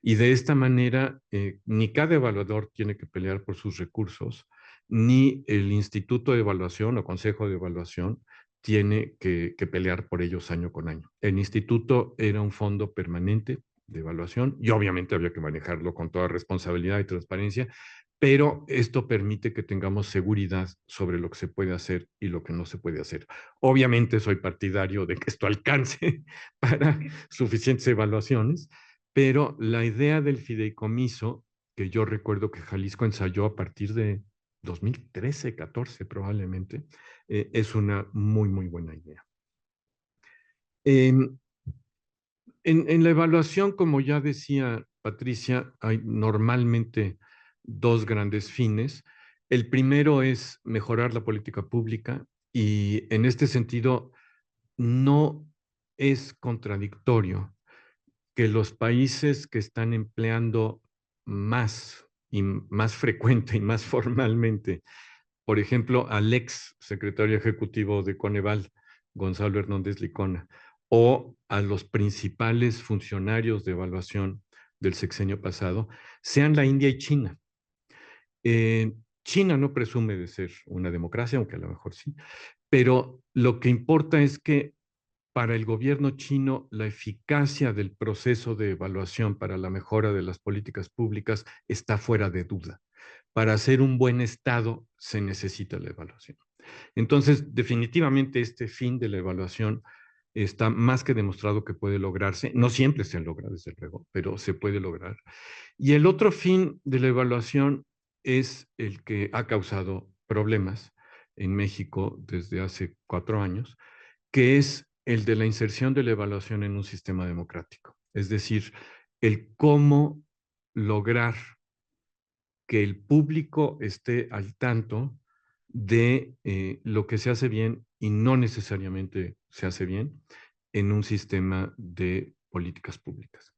Y de esta manera, ni cada evaluador tiene que pelear por sus recursos, ni el Instituto de Evaluación o Consejo de Evaluación tiene que pelear por ellos año con año. El instituto era un fondo permanente de evaluación y obviamente había que manejarlo con toda responsabilidad y transparencia, pero esto permite que tengamos seguridad sobre lo que se puede hacer y lo que no se puede hacer. Obviamente soy partidario de que esto alcance para suficientes evaluaciones, pero la idea del fideicomiso, que yo recuerdo que Jalisco ensayó a partir de 2013, 14 probablemente, es una muy, muy buena idea. En la evaluación, como ya decía Patricia, hay normalmente dos grandes fines. El primero es mejorar la política pública y en este sentido no es contradictorio que los países que están empleando más y más frecuente y más formalmente, por ejemplo, al ex secretario ejecutivo de Coneval, Gonzalo Hernández Licona, o a los principales funcionarios de evaluación del sexenio pasado, sean la India y China. China no presume de ser una democracia, aunque a lo mejor sí, pero lo que importa es que para el gobierno chino, la eficacia del proceso de evaluación para la mejora de las políticas públicas está fuera de duda. Para hacer un buen Estado se necesita la evaluación. Entonces, definitivamente este fin de la evaluación está más que demostrado que puede lograrse. No siempre se logra, desde luego, pero se puede lograr. Y el otro fin de la evaluación es el que ha causado problemas en México desde hace 4 años, que es el de la inserción de la evaluación en un sistema democrático. Es decir, el cómo lograr que el público esté al tanto de lo que se hace bien y no necesariamente se hace bien en un sistema de políticas públicas.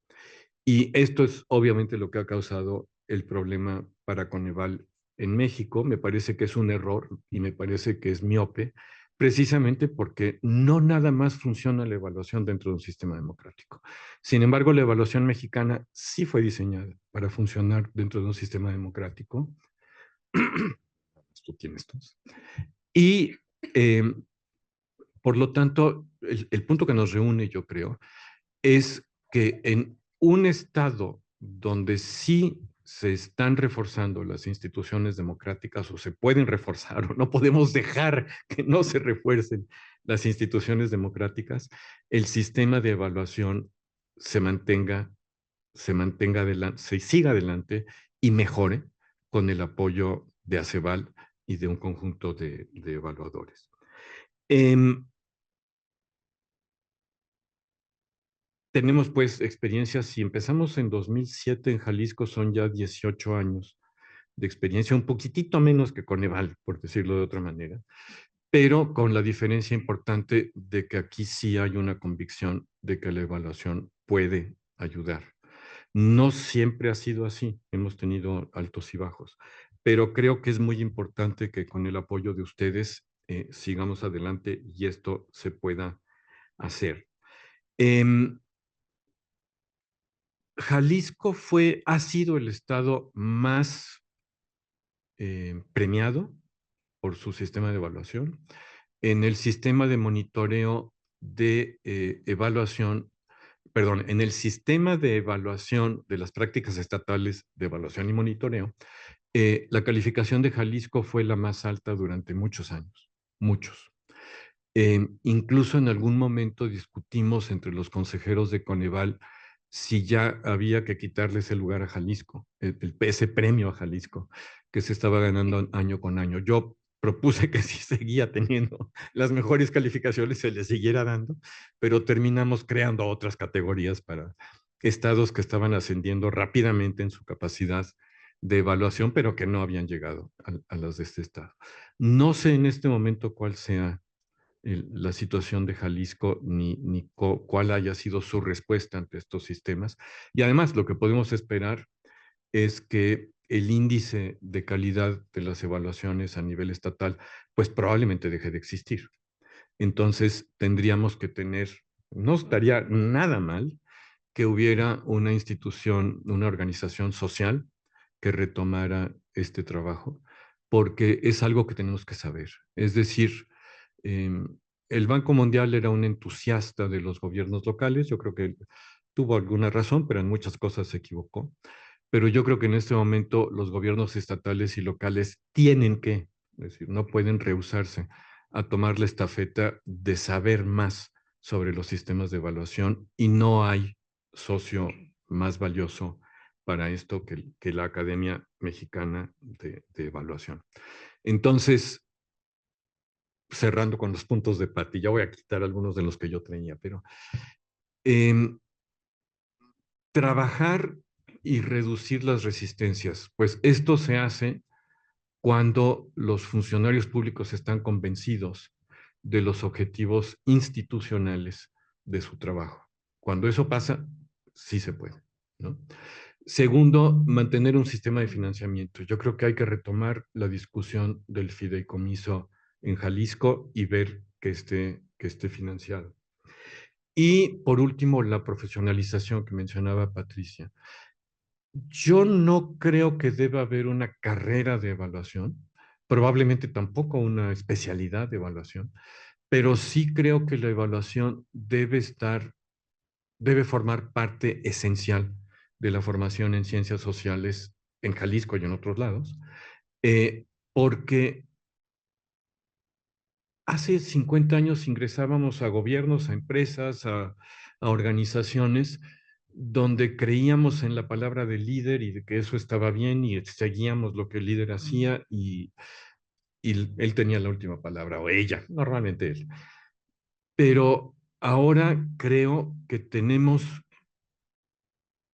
Y esto es obviamente lo que ha causado el problema para Coneval en México. Me parece que es un error y me parece que es miope, precisamente porque no nada más funciona la evaluación dentro de un sistema democrático. Sin embargo, la evaluación mexicana sí fue diseñada para funcionar dentro de un sistema democrático. Tú tienes dos. Y por lo tanto, el punto que nos reúne, yo creo, es que en un estado donde sí se están reforzando las instituciones democráticas o se pueden reforzar o no podemos dejar que no se refuercen las instituciones democráticas, el sistema de evaluación se mantenga adelante, se siga adelante y mejore con el apoyo de ACEVAL y de un conjunto de evaluadores. Tenemos pues experiencias, si empezamos en 2007 en Jalisco, son ya 18 años de experiencia, un poquitito menos que Coneval, por decirlo de otra manera, pero con la diferencia importante de que aquí sí hay una convicción de que la evaluación puede ayudar. No siempre ha sido así, hemos tenido altos y bajos, pero creo que es muy importante que con el apoyo de ustedes sigamos adelante y esto se pueda hacer. Jalisco ha sido el estado más premiado por su sistema de evaluación. En el sistema de monitoreo de evaluación, perdón, en el sistema de evaluación de las prácticas estatales de evaluación y monitoreo, la calificación de Jalisco fue la más alta durante muchos años, muchos. Incluso en algún momento discutimos entre los consejeros de Coneval si ya había que quitarle ese lugar a Jalisco, ese premio a Jalisco que se estaba ganando año con año. Yo propuse que si seguía teniendo las mejores calificaciones se le siguiera dando, pero terminamos creando otras categorías para estados que estaban ascendiendo rápidamente en su capacidad de evaluación, pero que no habían llegado a las de este estado. No sé en este momento cuál sea la situación de Jalisco ni cuál haya sido su respuesta ante estos sistemas. Y además lo que podemos esperar es que el índice de calidad de las evaluaciones a nivel estatal, pues probablemente deje de existir. Entonces tendríamos que tener, no estaría nada mal que hubiera una institución, una organización social que retomara este trabajo, porque es algo que tenemos que saber. Es decir, el Banco Mundial era un entusiasta de los gobiernos locales, yo creo que tuvo alguna razón, pero en muchas cosas se equivocó. Pero yo creo que en este momento los gobiernos estatales y locales tienen que, es decir, no pueden rehusarse a tomar la estafeta de saber más sobre los sistemas de evaluación y no hay socio más valioso para esto que la Academia Mexicana de Evaluación. Entonces, cerrando con los puntos de Pati, ya voy a quitar algunos de los que yo traía, pero trabajar y reducir las resistencias, pues esto se hace cuando los funcionarios públicos están convencidos de los objetivos institucionales de su trabajo. Cuando eso pasa, sí se puede, ¿no? Segundo, mantener un sistema de financiamiento. Yo creo que hay que retomar la discusión del fideicomiso en Jalisco y ver que esté financiado. Y por último, la profesionalización que mencionaba Patricia. Yo no creo que deba haber una carrera de evaluación, probablemente tampoco una especialidad de evaluación, pero sí creo que la evaluación debe formar parte esencial de la formación en ciencias sociales en Jalisco y en otros lados, porque hace 50 años ingresábamos a gobiernos, a empresas, a organizaciones donde creíamos en la palabra del líder y de que eso estaba bien y seguíamos lo que el líder hacía y él tenía la última palabra, o ella, normalmente él. Pero ahora creo que tenemos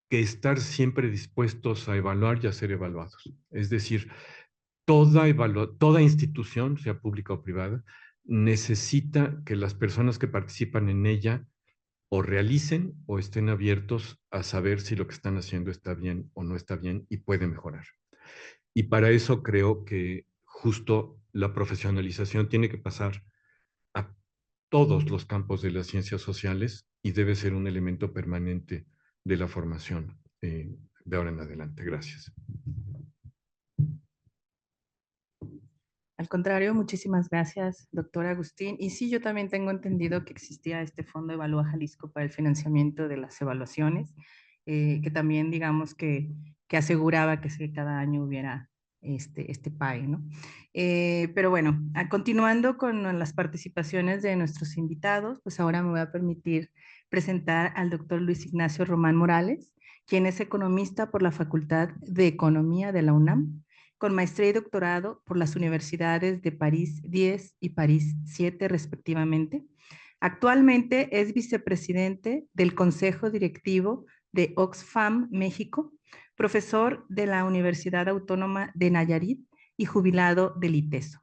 que estar siempre dispuestos a evaluar y a ser evaluados. Es decir, toda institución, sea pública o privada, necesita que las personas que participan en ella o realicen o estén abiertos a saber si lo que están haciendo está bien o no está bien y puede mejorar. Y para eso creo que justo la profesionalización tiene que pasar a todos los campos de las ciencias sociales y debe ser un elemento permanente de la formación de ahora en adelante. Gracias. Al contrario, muchísimas gracias, doctor Agustín. Y sí, yo también tengo entendido que existía este Fondo Evalúa Jalisco para el financiamiento de las evaluaciones, que también digamos que aseguraba que cada año hubiera este PAE, ¿no? Pero bueno, continuando con las participaciones de nuestros invitados, pues ahora me voy a permitir presentar al doctor Luis Ignacio Román Morales, quien es economista por la Facultad de Economía de la UNAM, con maestría y doctorado por las universidades de París 10 y París 7 respectivamente. Actualmente es vicepresidente del Consejo Directivo de Oxfam México, profesor de la Universidad Autónoma de Nayarit y jubilado del ITESO.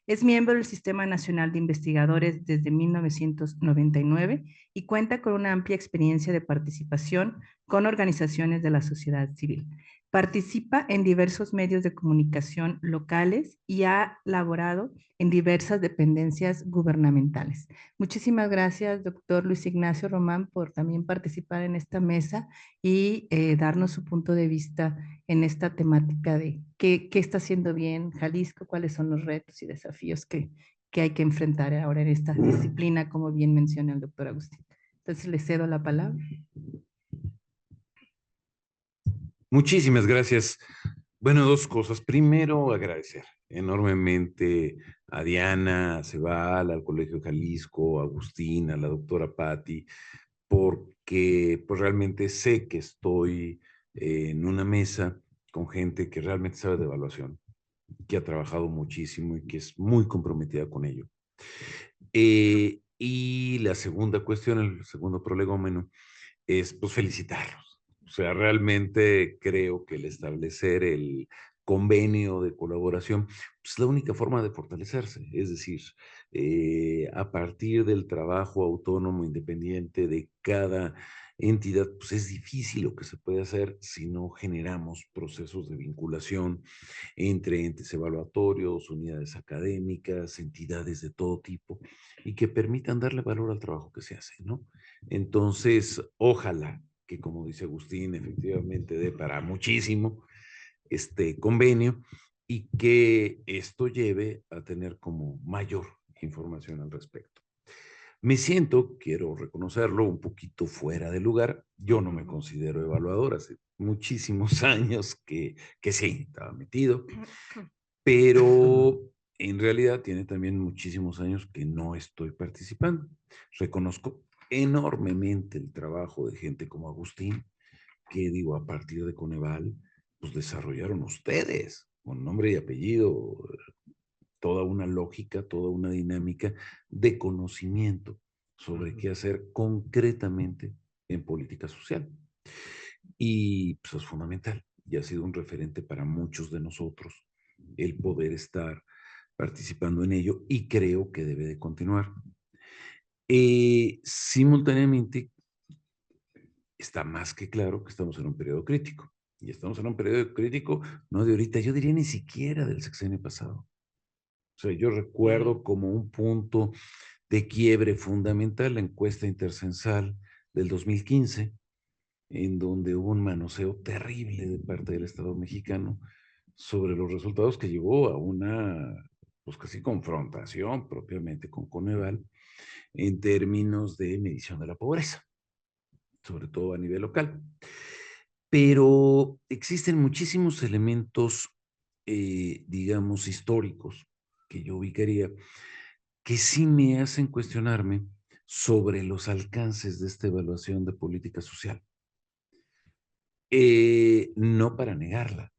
Es miembro del Sistema Nacional de Investigadores desde 1999 y cuenta con una amplia experiencia de participación con organizaciones de la sociedad civil. Participa en diversos medios de comunicación locales y ha laborado en diversas dependencias gubernamentales. Muchísimas gracias, doctor Luis Ignacio Román, por también participar en esta mesa y darnos su punto de vista en esta temática de qué está haciendo bien Jalisco, cuáles son los retos y desafíos que hay que enfrentar ahora en esta disciplina, como bien menciona el doctor Agustín. Entonces, le cedo la palabra. Muchísimas gracias. Bueno, dos cosas. Primero, agradecer enormemente a Diana, a Cebal, al Colegio Jalisco, a Agustín, a la doctora Patti, porque pues realmente sé que estoy en una mesa con gente que realmente sabe de evaluación que ha trabajado muchísimo y que es muy comprometida con ello. Y la segunda cuestión, el segundo prolegómeno, es pues felicitarlos. O sea, realmente creo que el establecer el convenio de colaboración es la única forma de fortalecerse. Es decir, a partir del trabajo autónomo, independiente de cada entidad, pues es difícil lo que se puede hacer si no generamos procesos de vinculación entre entes evaluatorios, unidades académicas, entidades de todo tipo, y que permitan darle valor al trabajo que se hace, ¿no? Entonces, ojalá que, como dice Agustín, efectivamente dé para muchísimo este convenio y que esto lleve a tener como mayor información al respecto. Me siento, quiero reconocerlo, un poquito fuera de lugar. Yo no me considero evaluador, hace muchísimos años que sí, estaba metido, pero en realidad tiene también muchísimos años que no estoy participando. Reconozco enormemente el trabajo de gente como Agustín, que digo, a partir de Coneval, pues desarrollaron ustedes, con nombre y apellido, toda una lógica, toda una dinámica de conocimiento sobre qué hacer concretamente en política social. Y pues es fundamental y ha sido un referente para muchos de nosotros el poder estar participando en ello y creo que debe de continuar. Simultáneamente, está más que claro que estamos en un periodo crítico. Y estamos en un periodo crítico no de ahorita, yo diría ni siquiera del sexenio pasado. O sea, yo recuerdo como un punto de quiebre fundamental la encuesta intercensal del 2015, en donde hubo un manoseo terrible de parte del Estado mexicano sobre los resultados que llevó a una, pues casi confrontación propiamente con Coneval en términos de medición de la pobreza, sobre todo a nivel local. Pero existen muchísimos elementos, digamos, históricos que yo ubicaría, que sí me hacen cuestionarme sobre los alcances de esta evaluación de política social. No para negarla,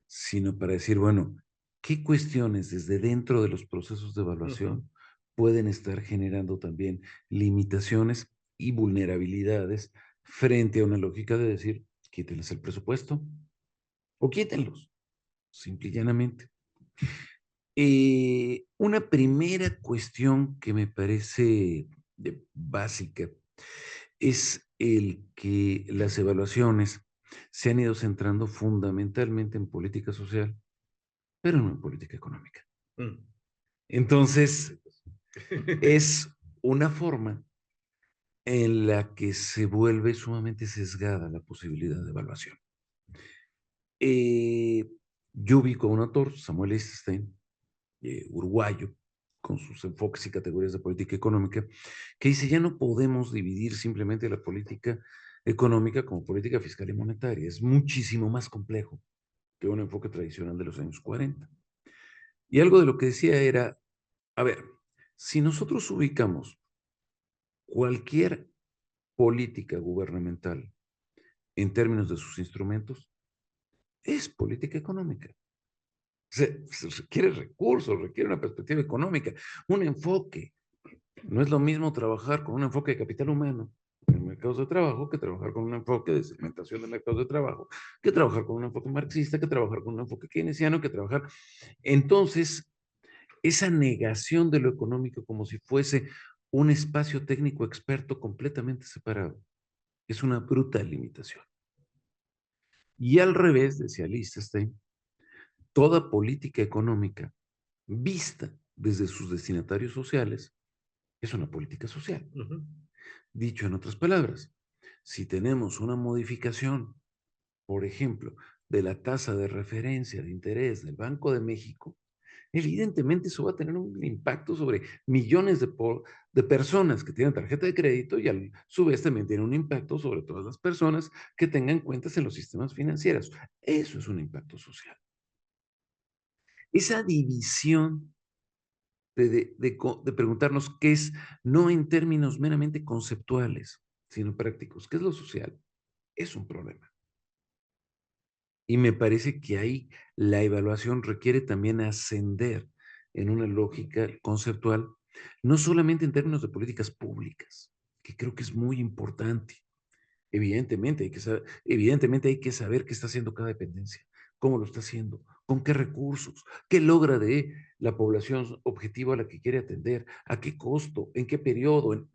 sino para decir, bueno, ¿qué cuestiones desde dentro de los procesos de evaluación pueden estar generando también limitaciones y vulnerabilidades frente a una lógica de decir, quítenles el presupuesto o quítenlos, simple y llanamente? Una primera cuestión que me parece básica es el que las evaluaciones se han ido centrando fundamentalmente en política social, pero no en política económica. Entonces, es una forma en la que se vuelve sumamente sesgada la posibilidad de evaluación. Yo ubico a un autor, Samuel Eisenstein, uruguayo, con sus enfoques y categorías de política económica, que dice, ya no podemos dividir simplemente la política económica como política fiscal y monetaria. Es muchísimo más complejo que un enfoque tradicional de los años 40. Y algo de lo que decía era, a ver, si nosotros ubicamos cualquier política gubernamental en términos de sus instrumentos, es política económica. Se requiere recursos, requiere una perspectiva económica, un enfoque. No es lo mismo trabajar con un enfoque de capital humano en mercados de trabajo que trabajar con un enfoque de segmentación de mercados de trabajo, que trabajar con un enfoque marxista, que trabajar con un enfoque keynesiano, que trabajar. Entonces, esa negación de lo económico como si fuese un espacio técnico experto completamente separado es una brutal limitación. Y al revés, decía Lichtenstein, toda política económica vista desde sus destinatarios sociales es una política social. Dicho en otras palabras, si tenemos una modificación, por ejemplo, de la tasa de referencia de interés del Banco de México, evidentemente eso va a tener un impacto sobre millones de personas que tienen tarjeta de crédito y a su vez también tiene un impacto sobre todas las personas que tengan cuentas en los sistemas financieros. Eso es un impacto social. Esa división de preguntarnos qué es, no en términos meramente conceptuales, sino prácticos, qué es lo social, es un problema. Y me parece que ahí la evaluación requiere también ascender en una lógica conceptual, no solamente en términos de políticas públicas, que creo que es muy importante. Evidentemente hay que saber qué está haciendo cada dependencia, cómo lo está haciendo, con qué recursos, qué logra de la población objetivo a la que quiere atender, a qué costo, en qué periodo.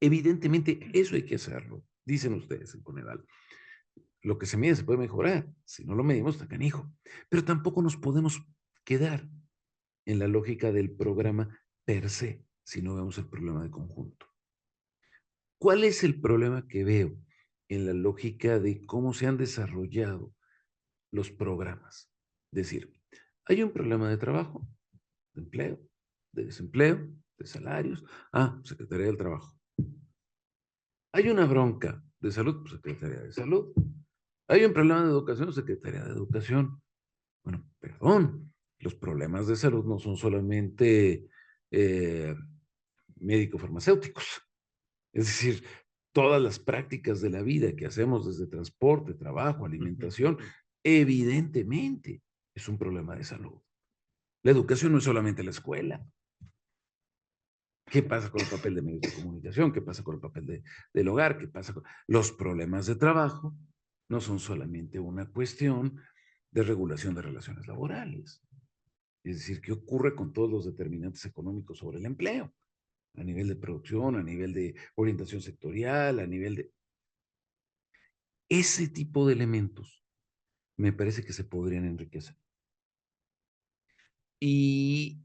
Evidentemente eso hay que hacerlo, dicen ustedes en Coneval. Lo que se mide se puede mejorar, si no lo medimos está canijo. Pero tampoco nos podemos quedar en la lógica del programa per se, si no vemos el problema de conjunto. ¿Cuál es el problema que veo en la lógica de cómo se han desarrollado los programas? Es decir, hay un problema de trabajo, de empleo, de desempleo, de salarios. Secretaría del Trabajo. Hay una bronca de salud, Secretaría de Salud. Hay un problema de educación, Secretaría de Educación. Bueno, perdón, los problemas de salud no son solamente médico-farmacéuticos. Es decir, todas las prácticas de la vida que hacemos desde transporte, trabajo, alimentación, evidentemente es un problema de salud. La educación no es solamente la escuela. ¿Qué pasa con el papel de medios de comunicación? ¿Qué pasa con el papel del hogar? ¿Qué pasa con los problemas de trabajo? No son solamente una cuestión de regulación de relaciones laborales. Es decir, ¿qué ocurre con todos los determinantes económicos sobre el empleo? A nivel de producción, a nivel de orientación sectorial, a nivel de... Ese tipo de elementos me parece que se podrían enriquecer. Y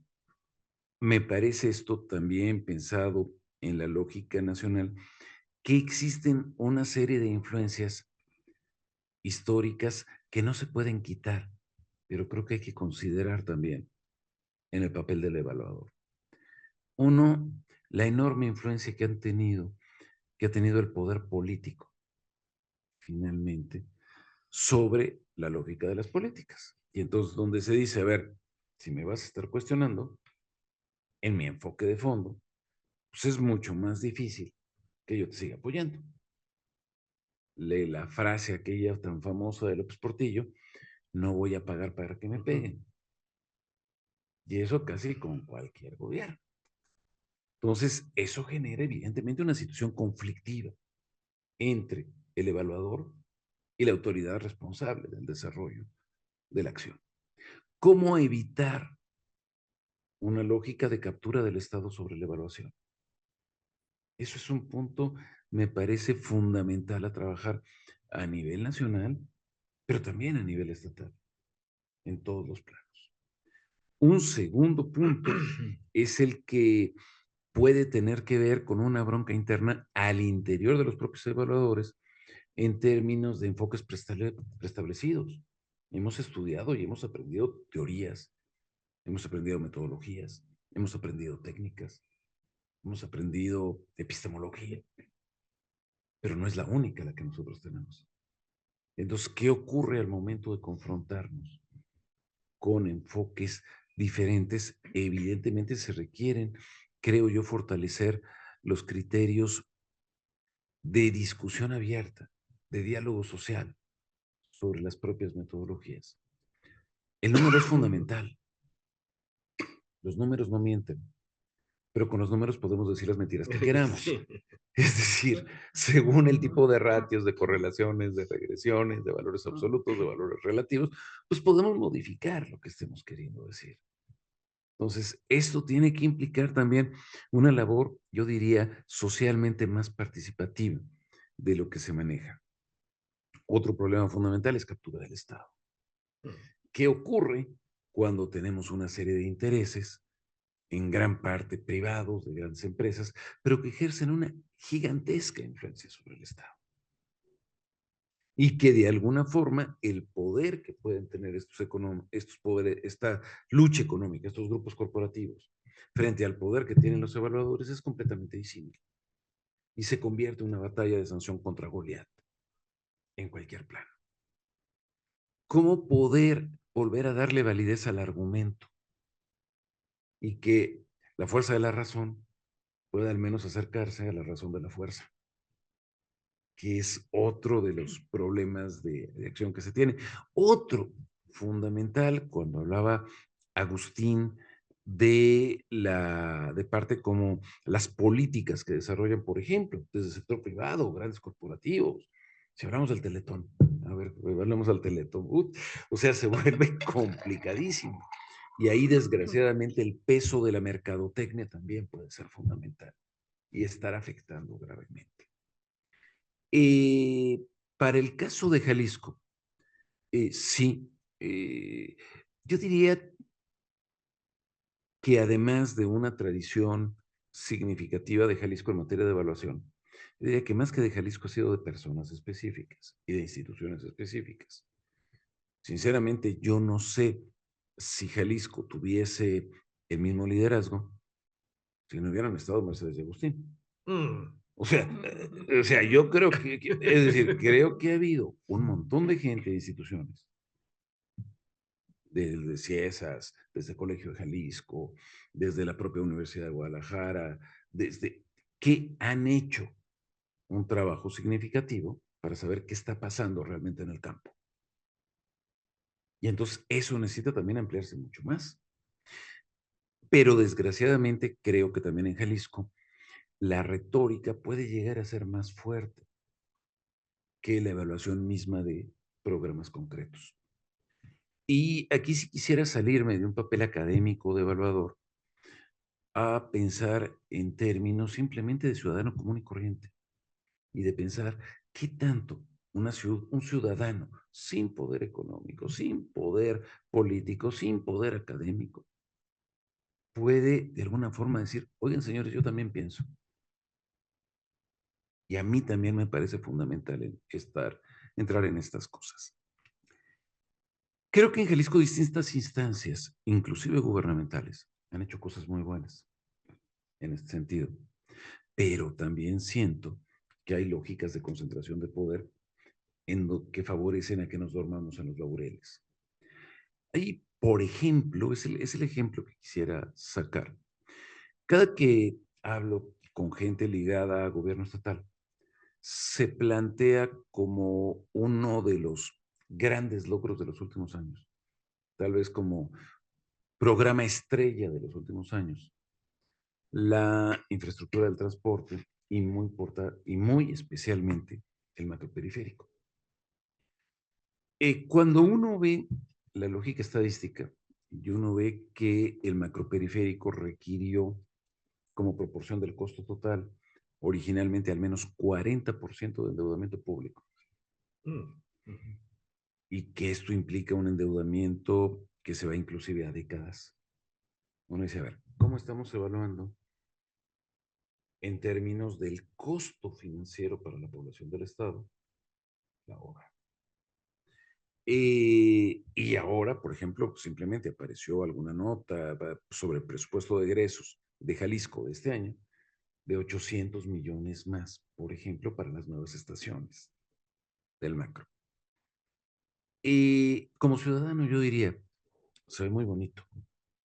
me parece esto también pensado en la lógica nacional, que existen una serie de influencias históricas que no se pueden quitar, pero creo que hay que considerar también en el papel del evaluador. Uno, la enorme influencia que ha tenido el poder político, finalmente, sobre la lógica de las políticas. Y entonces, donde se dice, a ver, si me vas a estar cuestionando, en mi enfoque de fondo, pues es mucho más difícil que yo te siga apoyando. Lee la frase aquella tan famosa de López Portillo, no voy a pagar para que me peguen. Y eso casi con cualquier gobierno. Entonces, eso genera evidentemente una situación conflictiva entre el evaluador y la autoridad responsable del desarrollo de la acción. ¿Cómo evitar una lógica de captura del Estado sobre la evaluación? Eso es un punto, me parece fundamental a trabajar a nivel nacional, pero también a nivel estatal, en todos los planos. Un segundo punto es el que puede tener que ver con una bronca interna al interior de los propios evaluadores en términos de enfoques preestablecidos. Hemos estudiado y hemos aprendido teorías, hemos aprendido metodologías, hemos aprendido técnicas, hemos aprendido epistemología, pero no es la única la que nosotros tenemos. Entonces, ¿qué ocurre al momento de confrontarnos con enfoques diferentes? Evidentemente se requieren, creo yo, fortalecer los criterios de discusión abierta, de diálogo social sobre las propias metodologías. El número es fundamental. Los números no mienten, pero con los números podemos decir las mentiras que queramos. Es decir, según el tipo de ratios, de correlaciones, de regresiones, de valores absolutos, de valores relativos, pues podemos modificar lo que estemos queriendo decir. Entonces, esto tiene que implicar también una labor, yo diría, socialmente más participativa de lo que se maneja. Otro problema fundamental es captura del Estado. ¿Qué ocurre cuando tenemos una serie de intereses, en gran parte privados, de grandes empresas, pero que ejercen una gigantesca influencia sobre el Estado? Y que de alguna forma el poder que pueden tener estos poderes, esta lucha económica, estos grupos corporativos, frente al poder que tienen los evaluadores es completamente disímil. Y se convierte en una batalla de sanción contra Goliat en cualquier plano. ¿Cómo poder volver a darle validez al argumento y que la fuerza de la razón pueda al menos acercarse a la razón de la fuerza? que es otro de los problemas de acción que se tiene. Otro fundamental, cuando hablaba Agustín de parte como las políticas que desarrollan, por ejemplo, desde el sector privado, grandes corporativos. Si hablamos del Teletón, a ver, hablamos al Teletón, o sea, se vuelve complicadísimo. Y ahí, desgraciadamente, el peso de la mercadotecnia también puede ser fundamental y estar afectando gravemente. Para el caso de Jalisco, sí, yo diría que además de una tradición significativa de Jalisco en materia de evaluación, yo diría que más que de Jalisco ha sido de personas específicas y de instituciones específicas. Sinceramente, yo no sé si Jalisco tuviese el mismo liderazgo si no hubieran estado Mercedes y Agustín. O sea, yo creo es decir, creo que ha habido un montón de gente e instituciones, desde CIESAS, desde el Colegio de Jalisco, desde la propia Universidad de Guadalajara, desde que han hecho un trabajo significativo para saber qué está pasando realmente en el campo. Y entonces eso necesita también ampliarse mucho más. Pero desgraciadamente creo que también en Jalisco la retórica puede llegar a ser más fuerte que la evaluación misma de programas concretos. Y aquí sí quisiera salirme de un papel académico de evaluador a pensar en términos simplemente de ciudadano común y corriente y de pensar qué tanto un ciudadano sin poder económico, sin poder político, sin poder académico, puede de alguna forma decir, oigan señores, yo también pienso. Y a mí también me parece fundamental entrar en estas cosas. Creo que en Jalisco distintas instancias, inclusive gubernamentales, han hecho cosas muy buenas en este sentido. Pero también siento que hay lógicas de concentración de poder que favorecen a que nos dormamos en los laureles. Ahí, por ejemplo, es el ejemplo que quisiera sacar. Cada que hablo con gente ligada a gobierno estatal, se plantea como uno de los grandes logros de los últimos años, tal vez como programa estrella de los últimos años, la infraestructura del transporte y muy especialmente el macroperiférico. Cuando uno ve la lógica estadística y uno ve que el macroperiférico requirió como proporción del costo total originalmente al menos 40% de endeudamiento público. Y que esto implica un endeudamiento que se va inclusive a décadas. Uno dice, a ver, ¿cómo estamos evaluando en términos del costo financiero para la población del Estado la obra? Y ahora, por ejemplo, simplemente apareció alguna nota sobre el presupuesto de egresos de Jalisco de este año, de 800 millones más, por ejemplo, para las nuevas estaciones del macro. Y como ciudadano yo diría, se ve muy bonito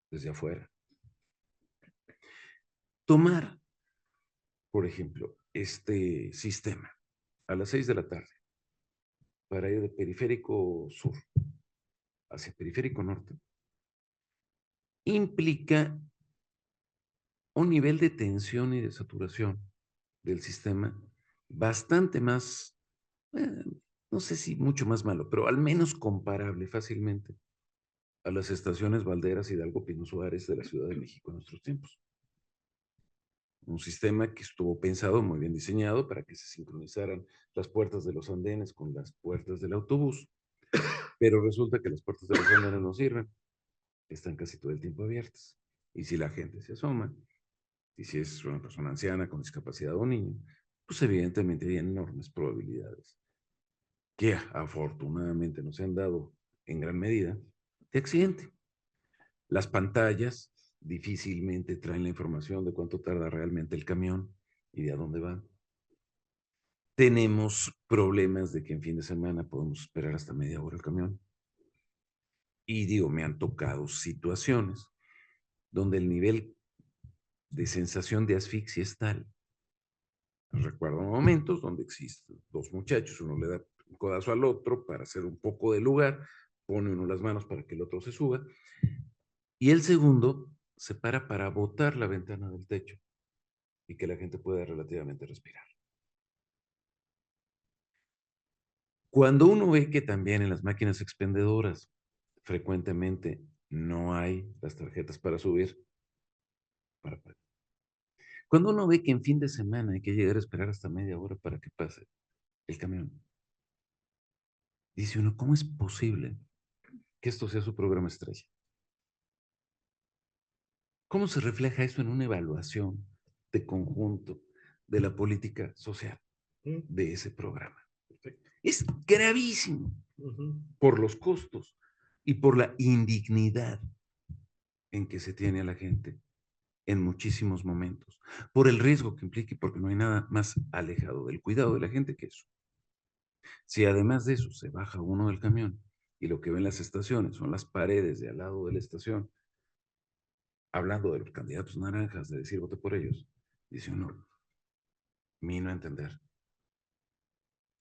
desde afuera. Tomar, por ejemplo, este sistema a las 6 de la tarde para ir de periférico sur hacia periférico norte implica un nivel de tensión y de saturación del sistema bastante más, no sé si mucho más malo, pero al menos comparable fácilmente a las estaciones Valderas, Hidalgo, Pino Suárez de la Ciudad de México en nuestros tiempos. Un sistema que estuvo pensado, muy bien diseñado, para que se sincronizaran las puertas de los andenes con las puertas del autobús, pero resulta que las puertas de los andenes no sirven, están casi todo el tiempo abiertas. Y si la gente se asoma, y si es una persona anciana con discapacidad o un niño, pues evidentemente hay enormes probabilidades que afortunadamente nos han dado en gran medida de accidente. Las pantallas difícilmente traen la información de cuánto tarda realmente el camión y de a dónde va. Tenemos problemas de que en fin de semana podemos esperar hasta media hora el camión. Y digo, me han tocado situaciones donde el nivel de sensación de asfixia es tal Recuerdo momentos donde existen dos muchachos, uno le da un codazo al otro para hacer un poco de lugar, pone uno las manos para que el otro se suba, y el segundo se para botar la ventana del techo y que la gente pueda relativamente respirar. Cuando uno ve que también en las máquinas expendedoras frecuentemente no hay las tarjetas para subir, para pagar. Cuando uno ve que en fin de semana hay que llegar a esperar hasta media hora para que pase el camión, dice uno, ¿cómo es posible que esto sea su programa estrella? ¿Cómo se refleja eso en una evaluación de conjunto de la política social de ese programa? Es gravísimo por los costos y por la indignidad en que se tiene a la gente en muchísimos momentos, por el riesgo que implica y porque no hay nada más alejado del cuidado de la gente que eso. Si además de eso se baja uno del camión y lo que ven las estaciones son las paredes de al lado de la estación, hablando de los candidatos naranjas, de decir vote por ellos, dice uno, vino a entender.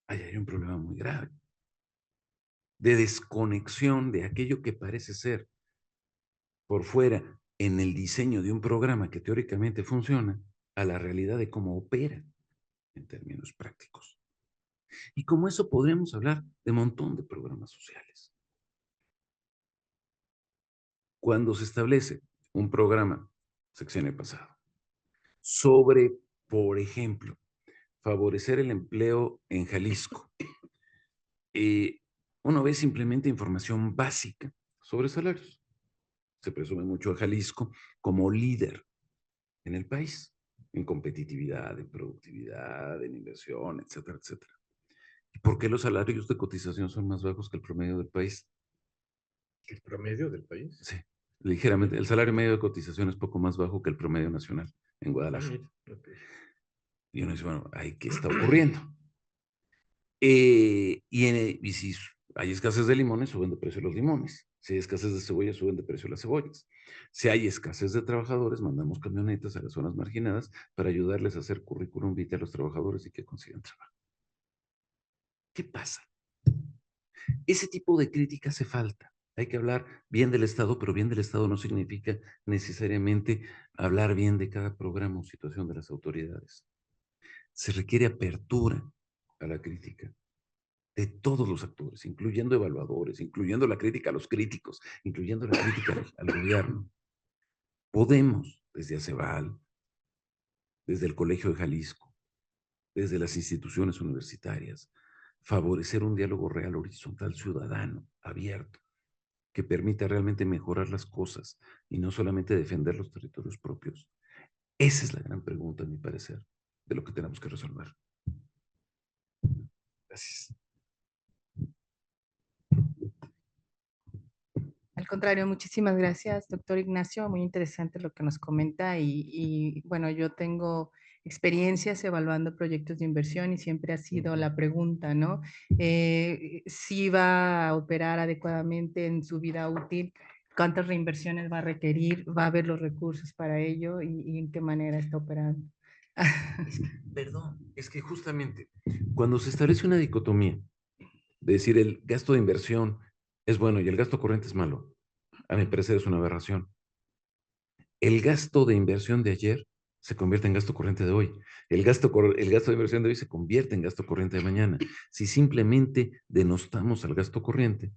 Ahí hay un problema muy grave de desconexión de aquello que parece ser por fuera en el diseño de un programa que teóricamente funciona a la realidad de cómo opera en términos prácticos. Y como eso podríamos hablar de un montón de programas sociales. Cuando se establece un programa, sexenio pasado, sobre, por ejemplo, favorecer el empleo en Jalisco, uno ve simplemente información básica sobre salarios. Se presume mucho a Jalisco como líder en el país, en competitividad, en productividad, en inversión, etcétera, etcétera. ¿Y por qué los salarios de cotización son más bajos que el promedio del país? ¿El promedio del país? Sí, ligeramente. El salario medio de cotización es poco más bajo que el promedio nacional en Guadalajara. Okay. Y uno dice, bueno, ¿qué está ocurriendo? Y si hay escasez de limones, suben de precio los limones. Si hay escasez de cebollas, suben de precio las cebollas. Si hay escasez de trabajadores, mandamos camionetas a las zonas marginadas para ayudarles a hacer currículum vitae a los trabajadores y que consigan trabajo. ¿Qué pasa? Ese tipo de crítica hace falta. Hay que hablar bien del Estado, pero bien del Estado no significa necesariamente hablar bien de cada programa o situación de las autoridades. Se requiere apertura a la crítica de todos los actores, incluyendo evaluadores, incluyendo la crítica a los críticos, incluyendo la crítica al gobierno. Podemos, desde ACEVAL, desde el Colegio de Jalisco, desde las instituciones universitarias, favorecer un diálogo real, horizontal, ciudadano, abierto, que permita realmente mejorar las cosas y no solamente defender los territorios propios. Esa es la gran pregunta, a mi parecer, de lo que tenemos que resolver. Gracias. Al contrario, muchísimas gracias, doctor Ignacio. Muy interesante lo que nos comenta y bueno, yo tengo experiencias evaluando proyectos de inversión y siempre ha sido la pregunta, ¿no? Si va a operar adecuadamente en su vida útil, cuántas reinversiones va a requerir, va a haber los recursos para ello y en qué manera está operando. Perdón, es que justamente cuando se establece una dicotomía, de decir el gasto de inversión es bueno y el gasto corriente es malo, a mi parecer es una aberración. El gasto de inversión de ayer se convierte en gasto corriente de hoy. El gasto de inversión de hoy se convierte en gasto corriente de mañana. Si simplemente denostamos al gasto corriente,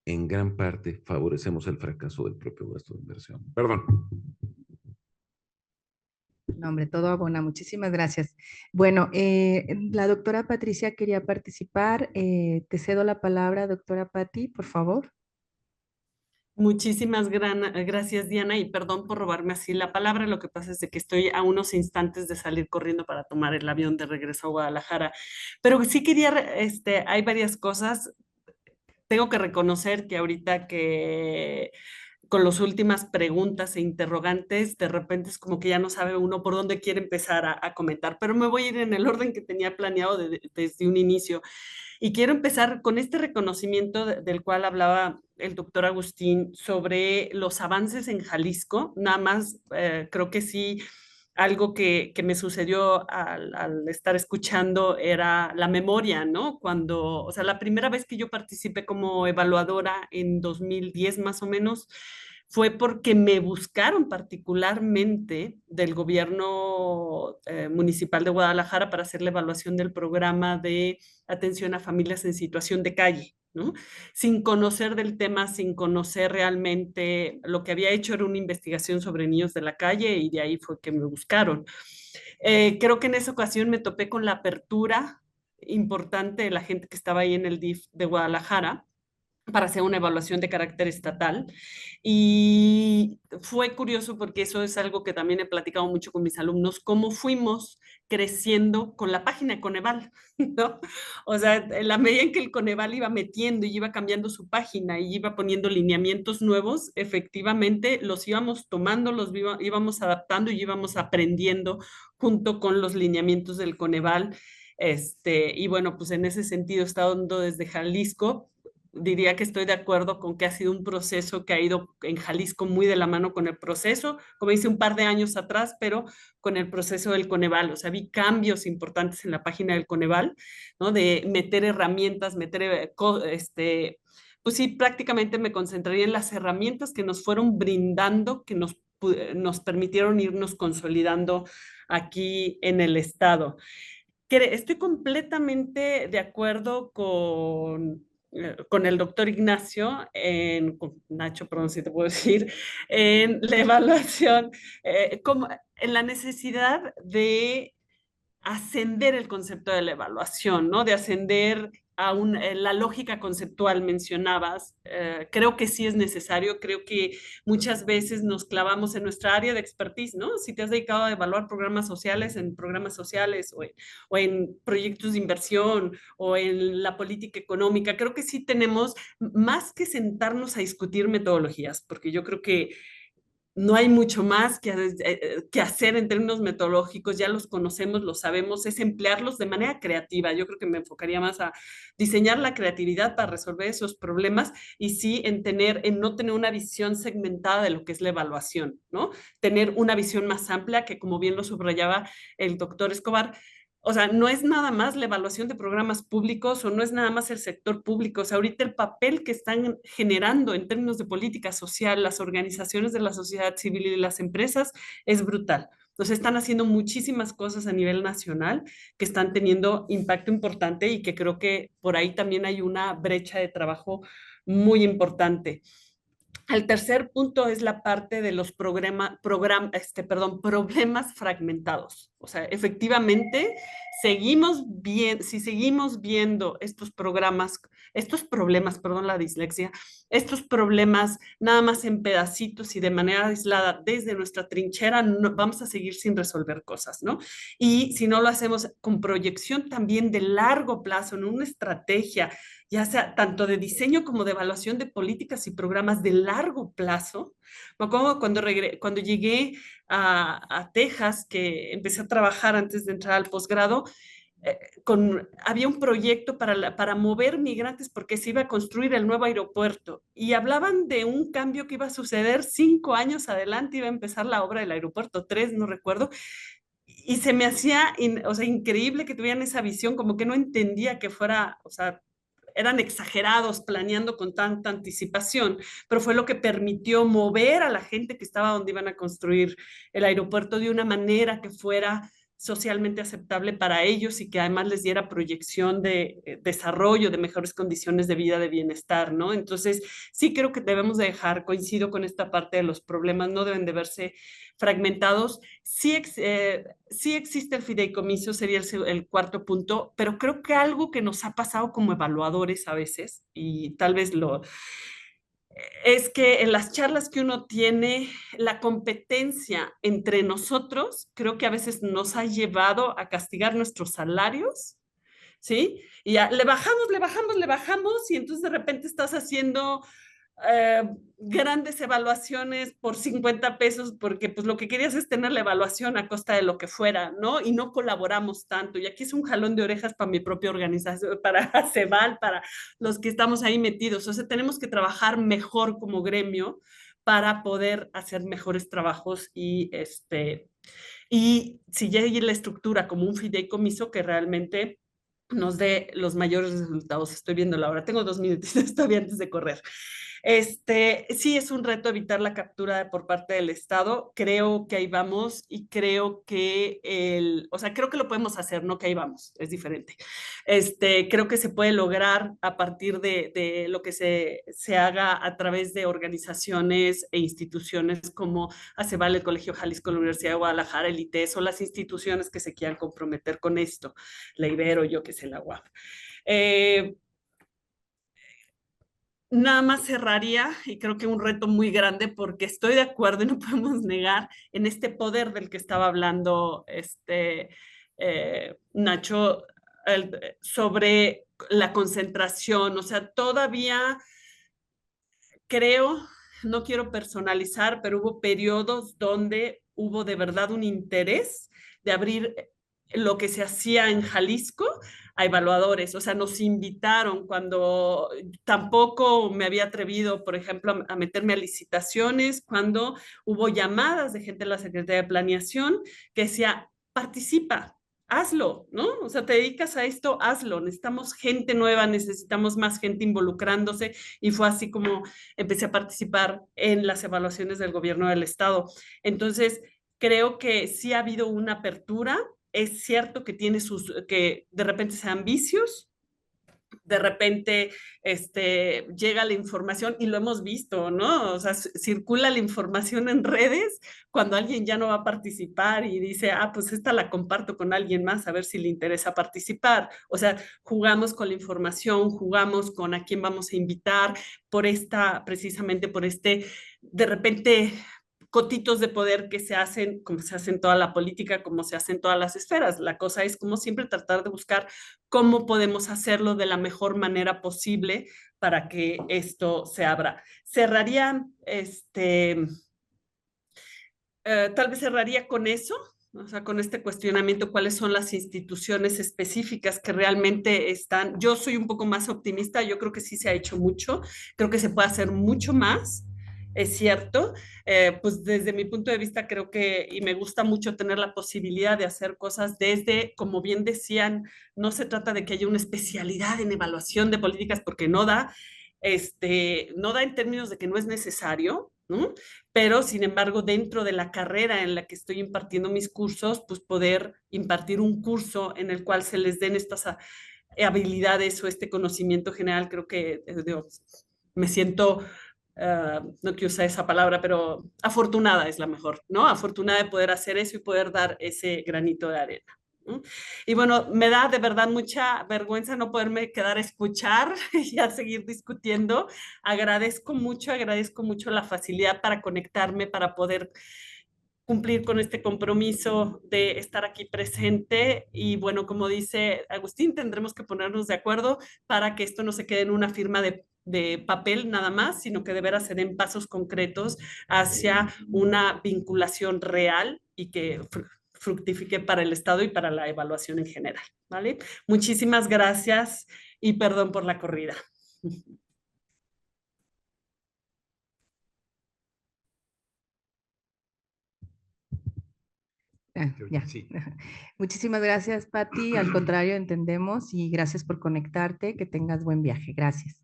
en gran parte favorecemos el fracaso del propio gasto de inversión. Perdón. No, hombre, todo abona. Muchísimas gracias. Bueno, la doctora Patricia quería participar. Te cedo la palabra, doctora Patti, por favor. Muchísimas gracias, Diana, y perdón por robarme así la palabra. Lo que pasa es de que estoy a unos instantes de salir corriendo para tomar el avión de regreso a Guadalajara. Pero sí quería, hay varias cosas. Tengo que reconocer que ahorita que con las últimas preguntas e interrogantes, de repente es como que ya no sabe uno por dónde quiere empezar a comentar, pero me voy a ir en el orden que tenía planeado desde un inicio. Y quiero empezar con este reconocimiento del cual hablaba el doctor Agustín sobre los avances en Jalisco. Nada más creo que sí algo que me sucedió al estar escuchando era la memoria, ¿no? Cuando, o sea, la primera vez que yo participé como evaluadora en 2010 más o menos, fue porque me buscaron particularmente del gobierno municipal de Guadalajara para hacer la evaluación del programa de atención a familias en situación de calle, ¿no? Sin conocer del tema, sin conocer realmente, lo que había hecho era una investigación sobre niños de la calle y de ahí fue que me buscaron. Creo que en esa ocasión me topé con la apertura importante de la gente que estaba ahí en el DIF de Guadalajara para hacer una evaluación de carácter estatal. Y fue curioso porque eso es algo que también he platicado mucho con mis alumnos, cómo fuimos creciendo con la página de Coneval, ¿no? O sea, en la medida en que el Coneval iba metiendo y iba cambiando su página y iba poniendo lineamientos nuevos, efectivamente los íbamos tomando, los íbamos adaptando y íbamos aprendiendo junto con los lineamientos del Coneval. Y bueno, pues en ese sentido, estando desde Jalisco, diría que estoy de acuerdo con que ha sido un proceso que ha ido en Jalisco muy de la mano con el proceso, como hice un par de años atrás, pero con el proceso del Coneval. O sea, vi cambios importantes en la página del Coneval, ¿no? De meter herramientas, pues sí, prácticamente me concentraría en las herramientas que nos fueron brindando, que nos permitieron irnos consolidando aquí en el estado. Estoy completamente de acuerdo con el doctor Ignacio, con Nacho, perdón si te puedo decir, en la evaluación, en la necesidad de ascender el concepto de la evaluación, ¿no? De ascender a la lógica conceptual mencionabas. Creo que sí es necesario, creo que muchas veces nos clavamos en nuestra área de expertise, ¿no? Si te has dedicado a evaluar programas sociales, en programas sociales o en proyectos de inversión o en la política económica, creo que sí tenemos más que sentarnos a discutir metodologías, porque yo creo que no hay mucho más que hacer en términos metodológicos, ya los conocemos, los sabemos, es emplearlos de manera creativa. Yo creo que me enfocaría más a diseñar la creatividad para resolver esos problemas y sí en no tener una visión segmentada de lo que es la evaluación, ¿no? Tener una visión más amplia que, como bien lo subrayaba el doctor Escobar, o sea, no es nada más la evaluación de programas públicos o no es nada más el sector público. O sea, ahorita el papel que están generando en términos de política social las organizaciones de la sociedad civil y las empresas es brutal. Entonces están haciendo muchísimas cosas a nivel nacional que están teniendo impacto importante y que creo que por ahí también hay una brecha de trabajo muy importante. El tercer punto es la parte de los problemas fragmentados. O sea, efectivamente, si seguimos viendo estos problemas, perdón, la dislexia, estos problemas nada más en pedacitos y de manera aislada desde nuestra trinchera, no, vamos a seguir sin resolver cosas, ¿no? Y si no lo hacemos con proyección también de largo plazo, en una estrategia, ya sea tanto de diseño como de evaluación de políticas y programas de largo plazo. Me acuerdo cuando llegué a Texas, que empecé a trabajar antes de entrar al posgrado, había un proyecto para mover migrantes porque se iba a construir el nuevo aeropuerto y hablaban de un cambio que iba a suceder 5 años adelante, iba a empezar la obra del aeropuerto, 3, no recuerdo, y se me hacía, o sea, increíble que tuvieran esa visión, como que no entendía que fuera, o sea, eran exagerados planeando con tanta anticipación, pero fue lo que permitió mover a la gente que estaba donde iban a construir el aeropuerto de una manera que fuera socialmente aceptable para ellos y que además les diera proyección de desarrollo, de mejores condiciones de vida, de bienestar, ¿no? Entonces, sí creo que debemos de coincido con esta parte de los problemas, no deben de verse fragmentados. Sí existe el fideicomiso, sería el cuarto punto, pero creo que algo que nos ha pasado como evaluadores a veces, y tal vez es que en las charlas que uno tiene, la competencia entre nosotros, creo que a veces nos ha llevado a castigar nuestros salarios, ¿sí? Y ya le bajamos, y entonces de repente estás haciendo grandes evaluaciones por 50 pesos, porque pues lo que querías es tener la evaluación a costa de lo que fuera, ¿no? Y no colaboramos tanto. Y aquí es un jalón de orejas para mi propia organización, para CEVAL, para los que estamos ahí metidos. O sea, tenemos que trabajar mejor como gremio, para poder hacer mejores trabajos y si ya hay la estructura como un fideicomiso que realmente nos dé los mayores resultados. Estoy viendo la hora, tengo 2 minutos todavía antes de correr. Sí es un reto evitar la captura por parte del Estado. Creo que ahí vamos y creo que creo que lo podemos hacer, no que ahí vamos, es diferente. Creo que se puede lograr a partir de lo que se haga a través de organizaciones e instituciones como ACEVAL, el Colegio Jalisco, la Universidad de Guadalajara, el ITES, o las instituciones que se quieran comprometer con esto, la Ibero, yo que sé, la UAP. Nada más cerraría, y creo que un reto muy grande, porque estoy de acuerdo y no podemos negar en este poder del que estaba hablando Nacho, sobre la concentración. O sea, todavía creo, no quiero personalizar, pero hubo periodos donde hubo de verdad un interés de abrir lo que se hacía en Jalisco a evaluadores. O sea, nos invitaron cuando tampoco me había atrevido, por ejemplo, a meterme a licitaciones, cuando hubo llamadas de gente de la Secretaría de Planeación que decía, participa, hazlo, ¿no? O sea, te dedicas a esto, hazlo. Necesitamos gente nueva, necesitamos más gente involucrándose, y fue así como empecé a participar en las evaluaciones del gobierno del estado. Entonces, creo que sí ha habido una apertura. Es cierto que que de repente sean vicios, de repente llega la información, y lo hemos visto, ¿no? O sea, circula la información en redes cuando alguien ya no va a participar y dice, pues esta la comparto con alguien más a ver si le interesa participar. O sea, jugamos con la información, jugamos con a quién vamos a invitar precisamente por de repente, cotitos de poder que se hacen, como se hace en toda la política, como se hace en todas las esferas. La cosa es, como siempre, tratar de buscar cómo podemos hacerlo de la mejor manera posible para que esto se abra. Cerraría, tal vez cerraría con eso, o sea, con este cuestionamiento, cuáles son las instituciones específicas que realmente están. Yo soy un poco más optimista, yo creo que sí se ha hecho mucho, creo que se puede hacer mucho más. Es cierto, pues desde mi punto de vista creo que, y me gusta mucho tener la posibilidad de hacer cosas desde, como bien decían, no se trata de que haya una especialidad en evaluación de políticas, porque no da, no da en términos de que no es necesario, ¿no? Pero sin embargo, dentro de la carrera en la que estoy impartiendo mis cursos, pues poder impartir un curso en el cual se les den estas habilidades o este conocimiento general, creo que me siento, no quiero usar esa palabra, pero afortunada es la mejor, ¿no? Afortunada de poder hacer eso y poder dar ese granito de arena. Y bueno, me da de verdad mucha vergüenza no poderme quedar a escuchar y a seguir discutiendo. Agradezco mucho la facilidad para conectarme, para poder cumplir con este compromiso de estar aquí presente. Y bueno, como dice Agustín, tendremos que ponernos de acuerdo para que esto no se quede en una firma de papel nada más, sino que deberá ser en pasos concretos hacia una vinculación real y que fructifique para el Estado y para la evaluación en general, ¿vale? Muchísimas gracias y perdón por la corrida. Ya. Sí. Muchísimas gracias, Pati. Al contrario, entendemos, y gracias por conectarte. Que tengas buen viaje. Gracias.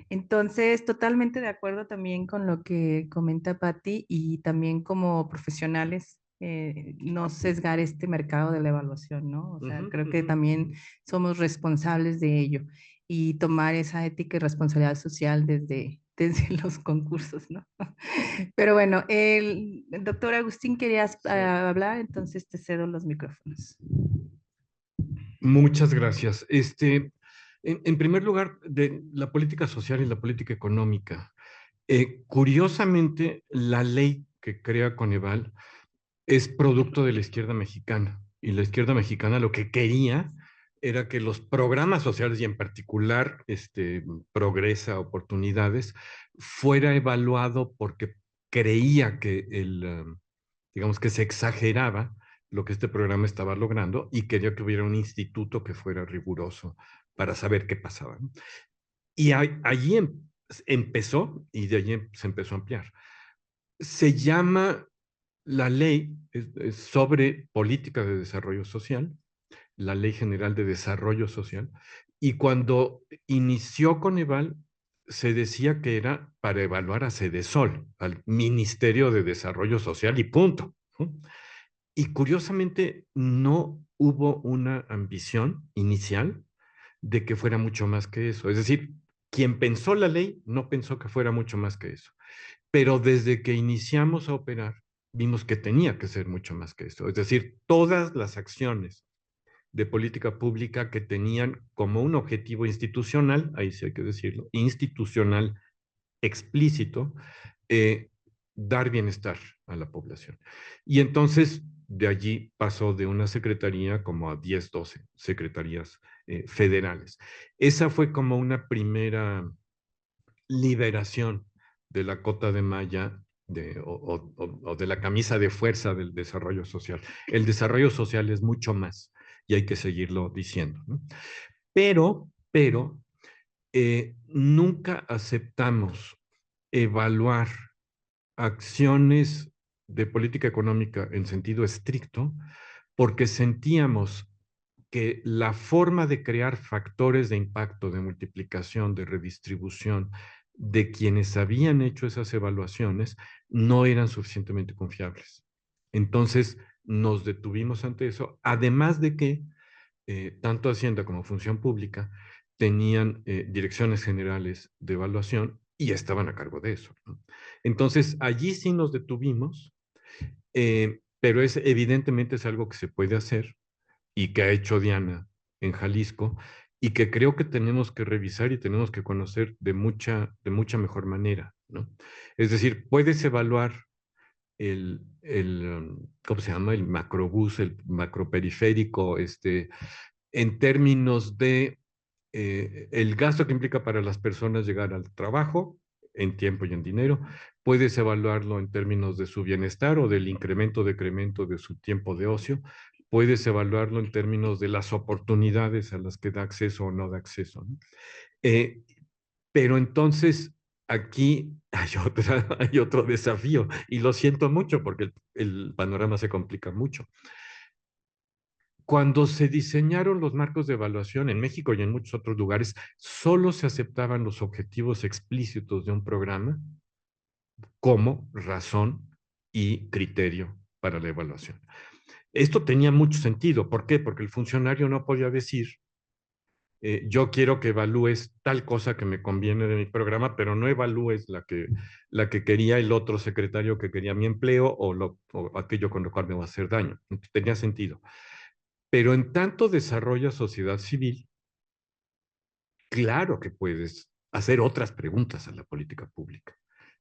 Entonces, totalmente de acuerdo también con lo que comenta Pati, y también como profesionales, no sesgar este mercado de la evaluación, ¿no? O sea, creo que también somos responsables de ello, y tomar esa ética y responsabilidad social desde los concursos, ¿no? Pero bueno, el doctor Agustín querías hablar, entonces te cedo los micrófonos. Muchas gracias. En primer lugar, de la política social y la política económica. Curiosamente, la ley que crea Coneval es producto de la izquierda mexicana, y la izquierda mexicana lo que quería era que los programas sociales, y en particular Progresa Oportunidades, fuera evaluado porque creía que digamos que se exageraba lo que este programa estaba logrando, y quería que hubiera un instituto que fuera riguroso para saber qué pasaba, ¿no? Y allí empezó, y de allí se empezó a ampliar. Se llama la ley es sobre política de desarrollo social, la Ley General de Desarrollo Social, y cuando inició Coneval, se decía que era para evaluar a Sedesol, al Ministerio de Desarrollo Social y punto. Y curiosamente no hubo una ambición inicial de que fuera mucho más que eso. Es decir, quien pensó la ley no pensó que fuera mucho más que eso. Pero desde que iniciamos a operar, vimos que tenía que ser mucho más que eso. Es decir, todas las acciones de política pública que tenían como un objetivo institucional, ahí sí hay que decirlo, institucional explícito, eh, dar bienestar a la población. Y entonces de allí pasó de una secretaría como a 10, 12 secretarías federales. Esa fue como una primera liberación de la cota de malla o de la camisa de fuerza del desarrollo social. El desarrollo social es mucho más y hay que seguirlo diciendo, ¿no? Pero nunca aceptamos evaluar acciones de política económica en sentido estricto porque sentíamos que la forma de crear factores de impacto, de multiplicación, de redistribución de quienes habían hecho esas evaluaciones no eran suficientemente confiables. Entonces nos detuvimos ante eso, además de que tanto Hacienda como Función Pública tenían direcciones generales de evaluación y estaban a cargo de eso, ¿no? Entonces, allí sí nos detuvimos, pero evidentemente es algo que se puede hacer y que ha hecho Diana en Jalisco y que creo que tenemos que revisar y tenemos que conocer de mucha mejor manera, ¿no? Es decir, puedes evaluar ¿cómo se llama? El macrobús, el macroperiférico, en términos de el gasto que implica para las personas llegar al trabajo en tiempo y en dinero. Puedes evaluarlo en términos de su bienestar o del incremento o decremento de su tiempo de ocio. Puedes evaluarlo en términos de las oportunidades a las que da acceso o no da acceso, ¿no? Eh, pero entonces aquí hay otro desafío y lo siento mucho porque el panorama se complica mucho. Cuando se diseñaron los marcos de evaluación en México y en muchos otros lugares, solo se aceptaban los objetivos explícitos de un programa como razón y criterio para la evaluación. Esto tenía mucho sentido. ¿Por qué? Porque el funcionario no podía decir, yo quiero que evalúes tal cosa que me conviene de mi programa, pero no evalúes la que quería el otro secretario que quería mi empleo o aquello con lo cual me va a hacer daño. Tenía sentido. Pero en tanto desarrolla sociedad civil, claro que puedes hacer otras preguntas a la política pública.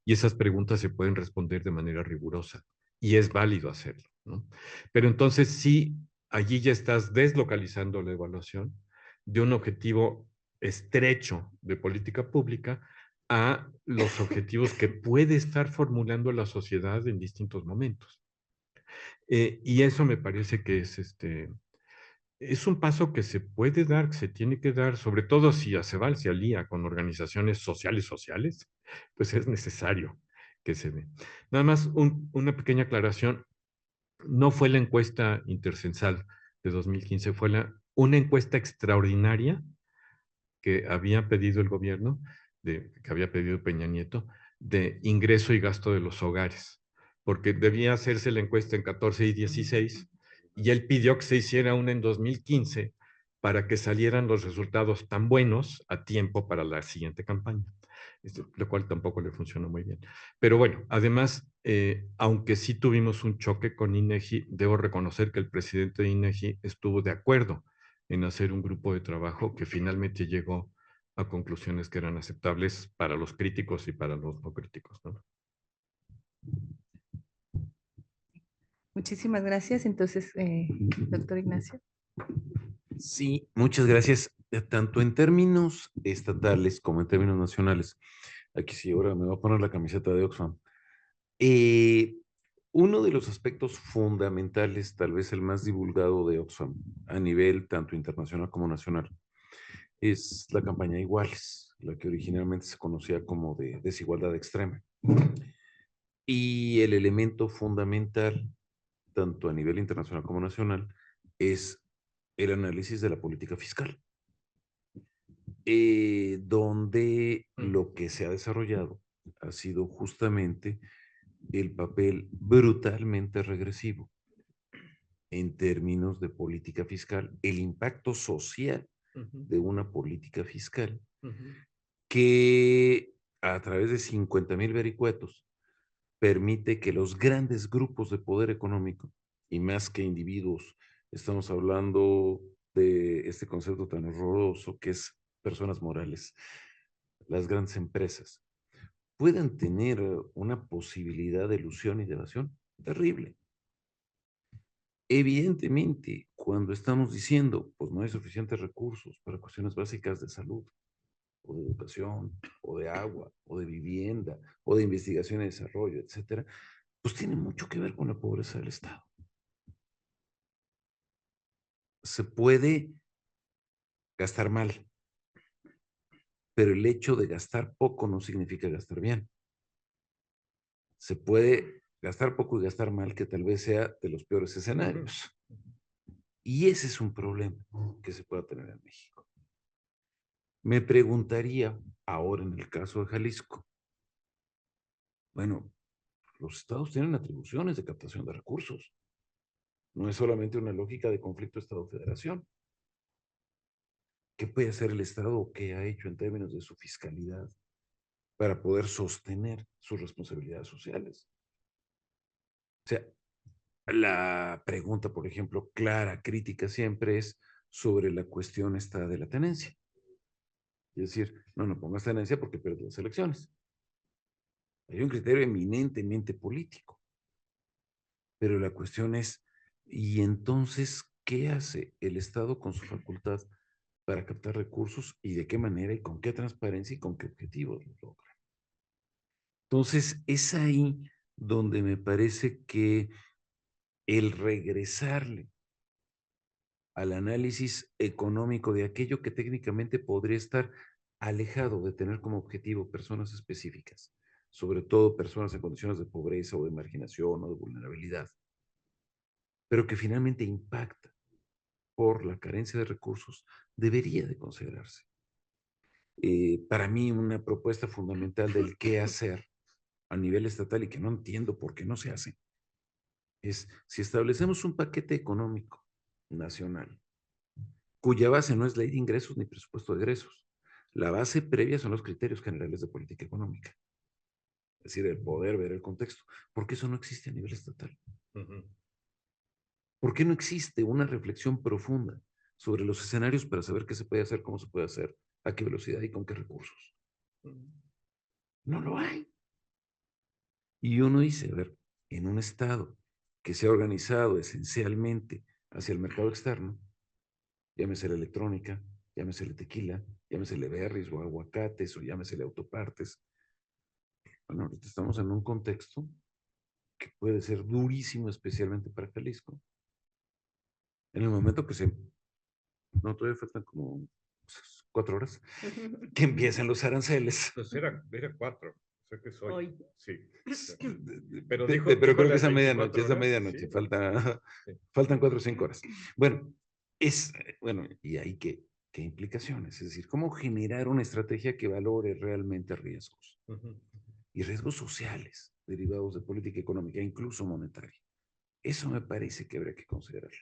Y esas preguntas se pueden responder de manera rigurosa. Y es válido hacerlo, ¿no? Pero entonces sí, allí ya estás deslocalizando la evaluación de un objetivo estrecho de política pública a los objetivos que puede estar formulando la sociedad en distintos momentos. Y eso me parece que es un paso que se puede dar, que se tiene que dar, sobre todo si ACEVAL se alía con organizaciones sociales, pues es necesario que se dé. Nada más una pequeña aclaración, no fue la encuesta intercensal de 2015, fue una encuesta extraordinaria que había pedido el gobierno, que había pedido Peña Nieto, de ingreso y gasto de los hogares, porque debía hacerse la encuesta en 14 y 16, y él pidió que se hiciera una en 2015 para que salieran los resultados tan buenos a tiempo para la siguiente campaña, lo cual tampoco le funcionó muy bien. Pero bueno, además, aunque sí tuvimos un choque con INEGI, debo reconocer que el presidente de INEGI estuvo de acuerdo en hacer un grupo de trabajo que finalmente llegó a conclusiones que eran aceptables para los críticos y para los no críticos, ¿no? Muchísimas gracias. Entonces, doctor Ignacio. Sí, muchas gracias, tanto en términos estatales como en términos nacionales. Aquí sí, ahora me voy a poner la camiseta de Oxfam. Uno de los aspectos fundamentales, tal vez el más divulgado de Oxfam a nivel tanto internacional como nacional, es la campaña Iguales, la que originalmente se conocía como de desigualdad extrema. Y el elemento fundamental, tanto a nivel internacional como nacional, es el análisis de la política fiscal, donde lo que se ha desarrollado ha sido justamente el papel brutalmente regresivo en términos de política fiscal, el impacto social de una política fiscal que a través de 50,000 vericuetos permite que los grandes grupos de poder económico, y más que individuos, estamos hablando de este concepto tan horroroso que es personas morales, las grandes empresas, puedan tener una posibilidad de ilusión y de evasión terrible. Evidentemente, cuando estamos diciendo, pues no hay suficientes recursos para cuestiones básicas de salud, o de educación, o de agua, o de vivienda, o de investigación y desarrollo, etcétera, pues tiene mucho que ver con la pobreza del Estado. Se puede gastar mal, pero el hecho de gastar poco no significa gastar bien. Se puede gastar poco y gastar mal, que tal vez sea de los peores escenarios. Y ese es un problema que se puede tener en México. Me preguntaría, ahora en el caso de Jalisco, bueno, los estados tienen atribuciones de captación de recursos. No es solamente una lógica de conflicto Estado-Federación. ¿Qué puede hacer el Estado o qué ha hecho en términos de su fiscalidad para poder sostener sus responsabilidades sociales? O sea, la pregunta, por ejemplo, clara, crítica siempre es sobre la cuestión esta de la tenencia. Es decir, no pongas tenencia porque pierdes las elecciones. Hay un criterio eminentemente político. Pero la cuestión es, ¿y entonces qué hace el Estado con su facultad para captar recursos y de qué manera y con qué transparencia y con qué objetivos lo logra? Entonces, es ahí donde me parece que el regresarle al análisis económico de aquello que técnicamente podría estar alejado de tener como objetivo personas específicas, sobre todo personas en condiciones de pobreza o de marginación o de vulnerabilidad, pero que finalmente impacta por la carencia de recursos, debería de considerarse. Para mí, una propuesta fundamental del qué hacer a nivel estatal y que no entiendo por qué no se hace, es si establecemos un paquete económico nacional, cuya base no es ley de ingresos ni presupuesto de egresos. La base previa son los criterios generales de política económica. Es decir, el poder ver el contexto. ¿Por qué eso no existe a nivel estatal? ¿Por qué no existe una reflexión profunda sobre los escenarios para saber qué se puede hacer, cómo se puede hacer, a qué velocidad y con qué recursos? No lo hay. Y uno dice, a ver, en un Estado que se ha organizado esencialmente hacia el mercado externo, llámese la electrónica, llámese el tequila, llámese el berries o aguacates o llámese autopartes. Bueno, ahorita estamos en un contexto que puede ser durísimo, especialmente para Jalisco. En el momento que no, todavía faltan como 4 horas, que empiezan los aranceles. Pues era 4. O sea que soy. Hoy. Sí. Pero creo que es a medianoche, ¿sí? Faltan 4 o 5 horas. Bueno, y hay qué implicaciones, es decir, cómo generar una estrategia que valore realmente riesgos y riesgos sociales derivados de política económica, incluso monetaria. Eso me parece que habría que considerarlo.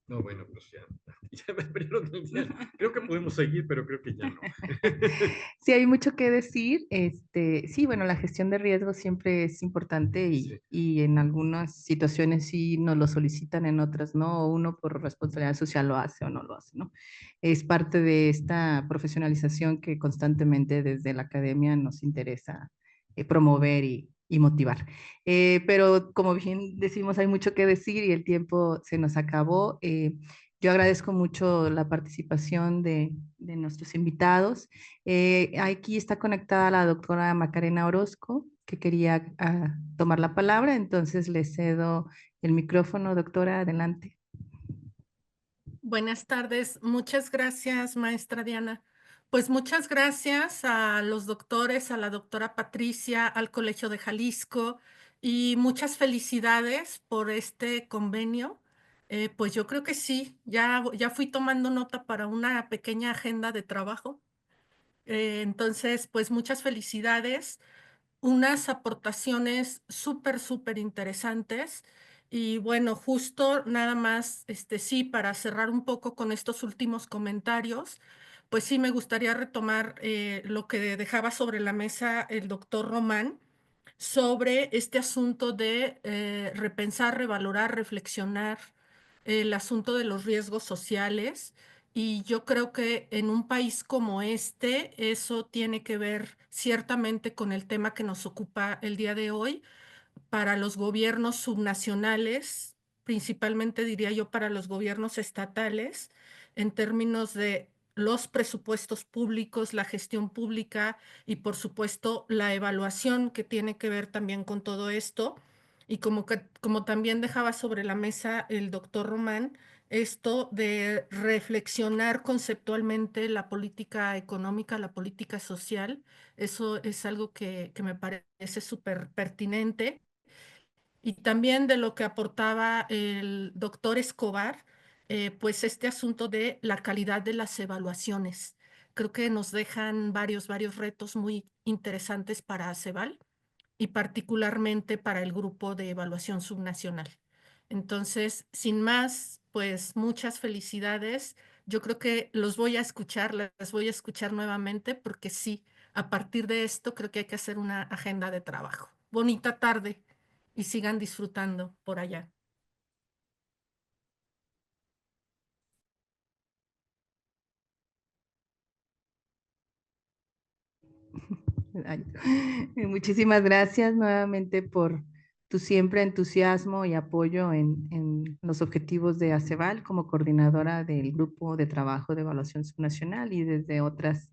No, bueno, pues ya me abrieron el día. Creo que podemos seguir, pero creo que ya no. Sí, hay mucho que decir. Sí, bueno, la gestión de riesgos siempre es importante y en algunas situaciones sí nos lo solicitan, en otras no, o uno por responsabilidad social lo hace o no lo hace, ¿no? Es parte de esta profesionalización que constantemente desde la academia nos interesa promover y motivar. Pero como bien decimos, hay mucho que decir y el tiempo se nos acabó. Yo agradezco mucho la participación de nuestros invitados. Aquí está conectada la doctora Macarena Orozco, que quería tomar la palabra, entonces le cedo el micrófono, doctora, adelante. Buenas tardes, muchas gracias, maestra Diana, Pues muchas gracias a los doctores, a la doctora Patricia, al Colegio de Jalisco y muchas felicidades por este convenio. Pues yo creo que sí, ya fui tomando nota para una pequeña agenda de trabajo. Entonces, pues muchas felicidades, unas aportaciones súper, súper interesantes. Y bueno, justo nada más, sí, para cerrar un poco con estos últimos comentarios, pues sí me gustaría retomar lo que dejaba sobre la mesa el doctor Román sobre este asunto de repensar, revalorar, reflexionar el asunto de los riesgos sociales. Y yo creo que en un país como este, eso tiene que ver ciertamente con el tema que nos ocupa el día de hoy, para los gobiernos subnacionales, principalmente diría yo para los gobiernos estatales, en términos de los presupuestos públicos, la gestión pública y por supuesto la evaluación que tiene que ver también con todo esto. Y como también dejaba sobre la mesa el doctor Román, esto de reflexionar conceptualmente la política económica, la política social, eso es algo que me parece súper pertinente. Y también de lo que aportaba el doctor Escobar, pues este asunto de la calidad de las evaluaciones. Creo que nos dejan varios retos muy interesantes para CEVAL y particularmente para el grupo de evaluación subnacional. Entonces, sin más, pues muchas felicidades. Yo creo que los voy a escuchar, las voy a escuchar nuevamente porque sí, a partir de esto creo que hay que hacer una agenda de trabajo. Bonita tarde y sigan disfrutando por allá. Ay, muchísimas gracias nuevamente por tu siempre entusiasmo y apoyo en los objetivos de ACEVAL como coordinadora del grupo de trabajo de evaluación subnacional y desde otras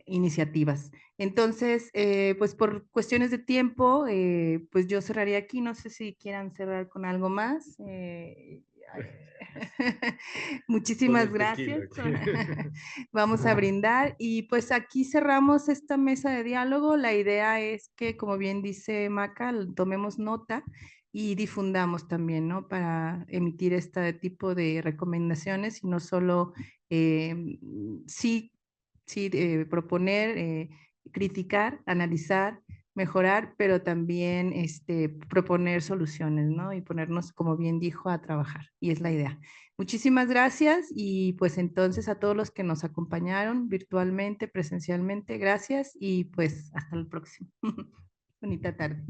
iniciativas. Entonces, pues por cuestiones de tiempo, pues yo cerraría aquí. No sé si quieran cerrar con algo más. Muchísimas gracias. Vamos a brindar y pues aquí cerramos esta mesa de diálogo. La idea es que, como bien dice Maca, tomemos nota y difundamos también, ¿no? Para emitir este tipo de recomendaciones y no solo proponer, criticar, analizar, mejorar, pero también proponer soluciones, ¿no? Y ponernos, como bien dijo, a trabajar. Y es la idea. Muchísimas gracias y pues entonces a todos los que nos acompañaron virtualmente, presencialmente, gracias y pues hasta el próximo. Bonita tarde.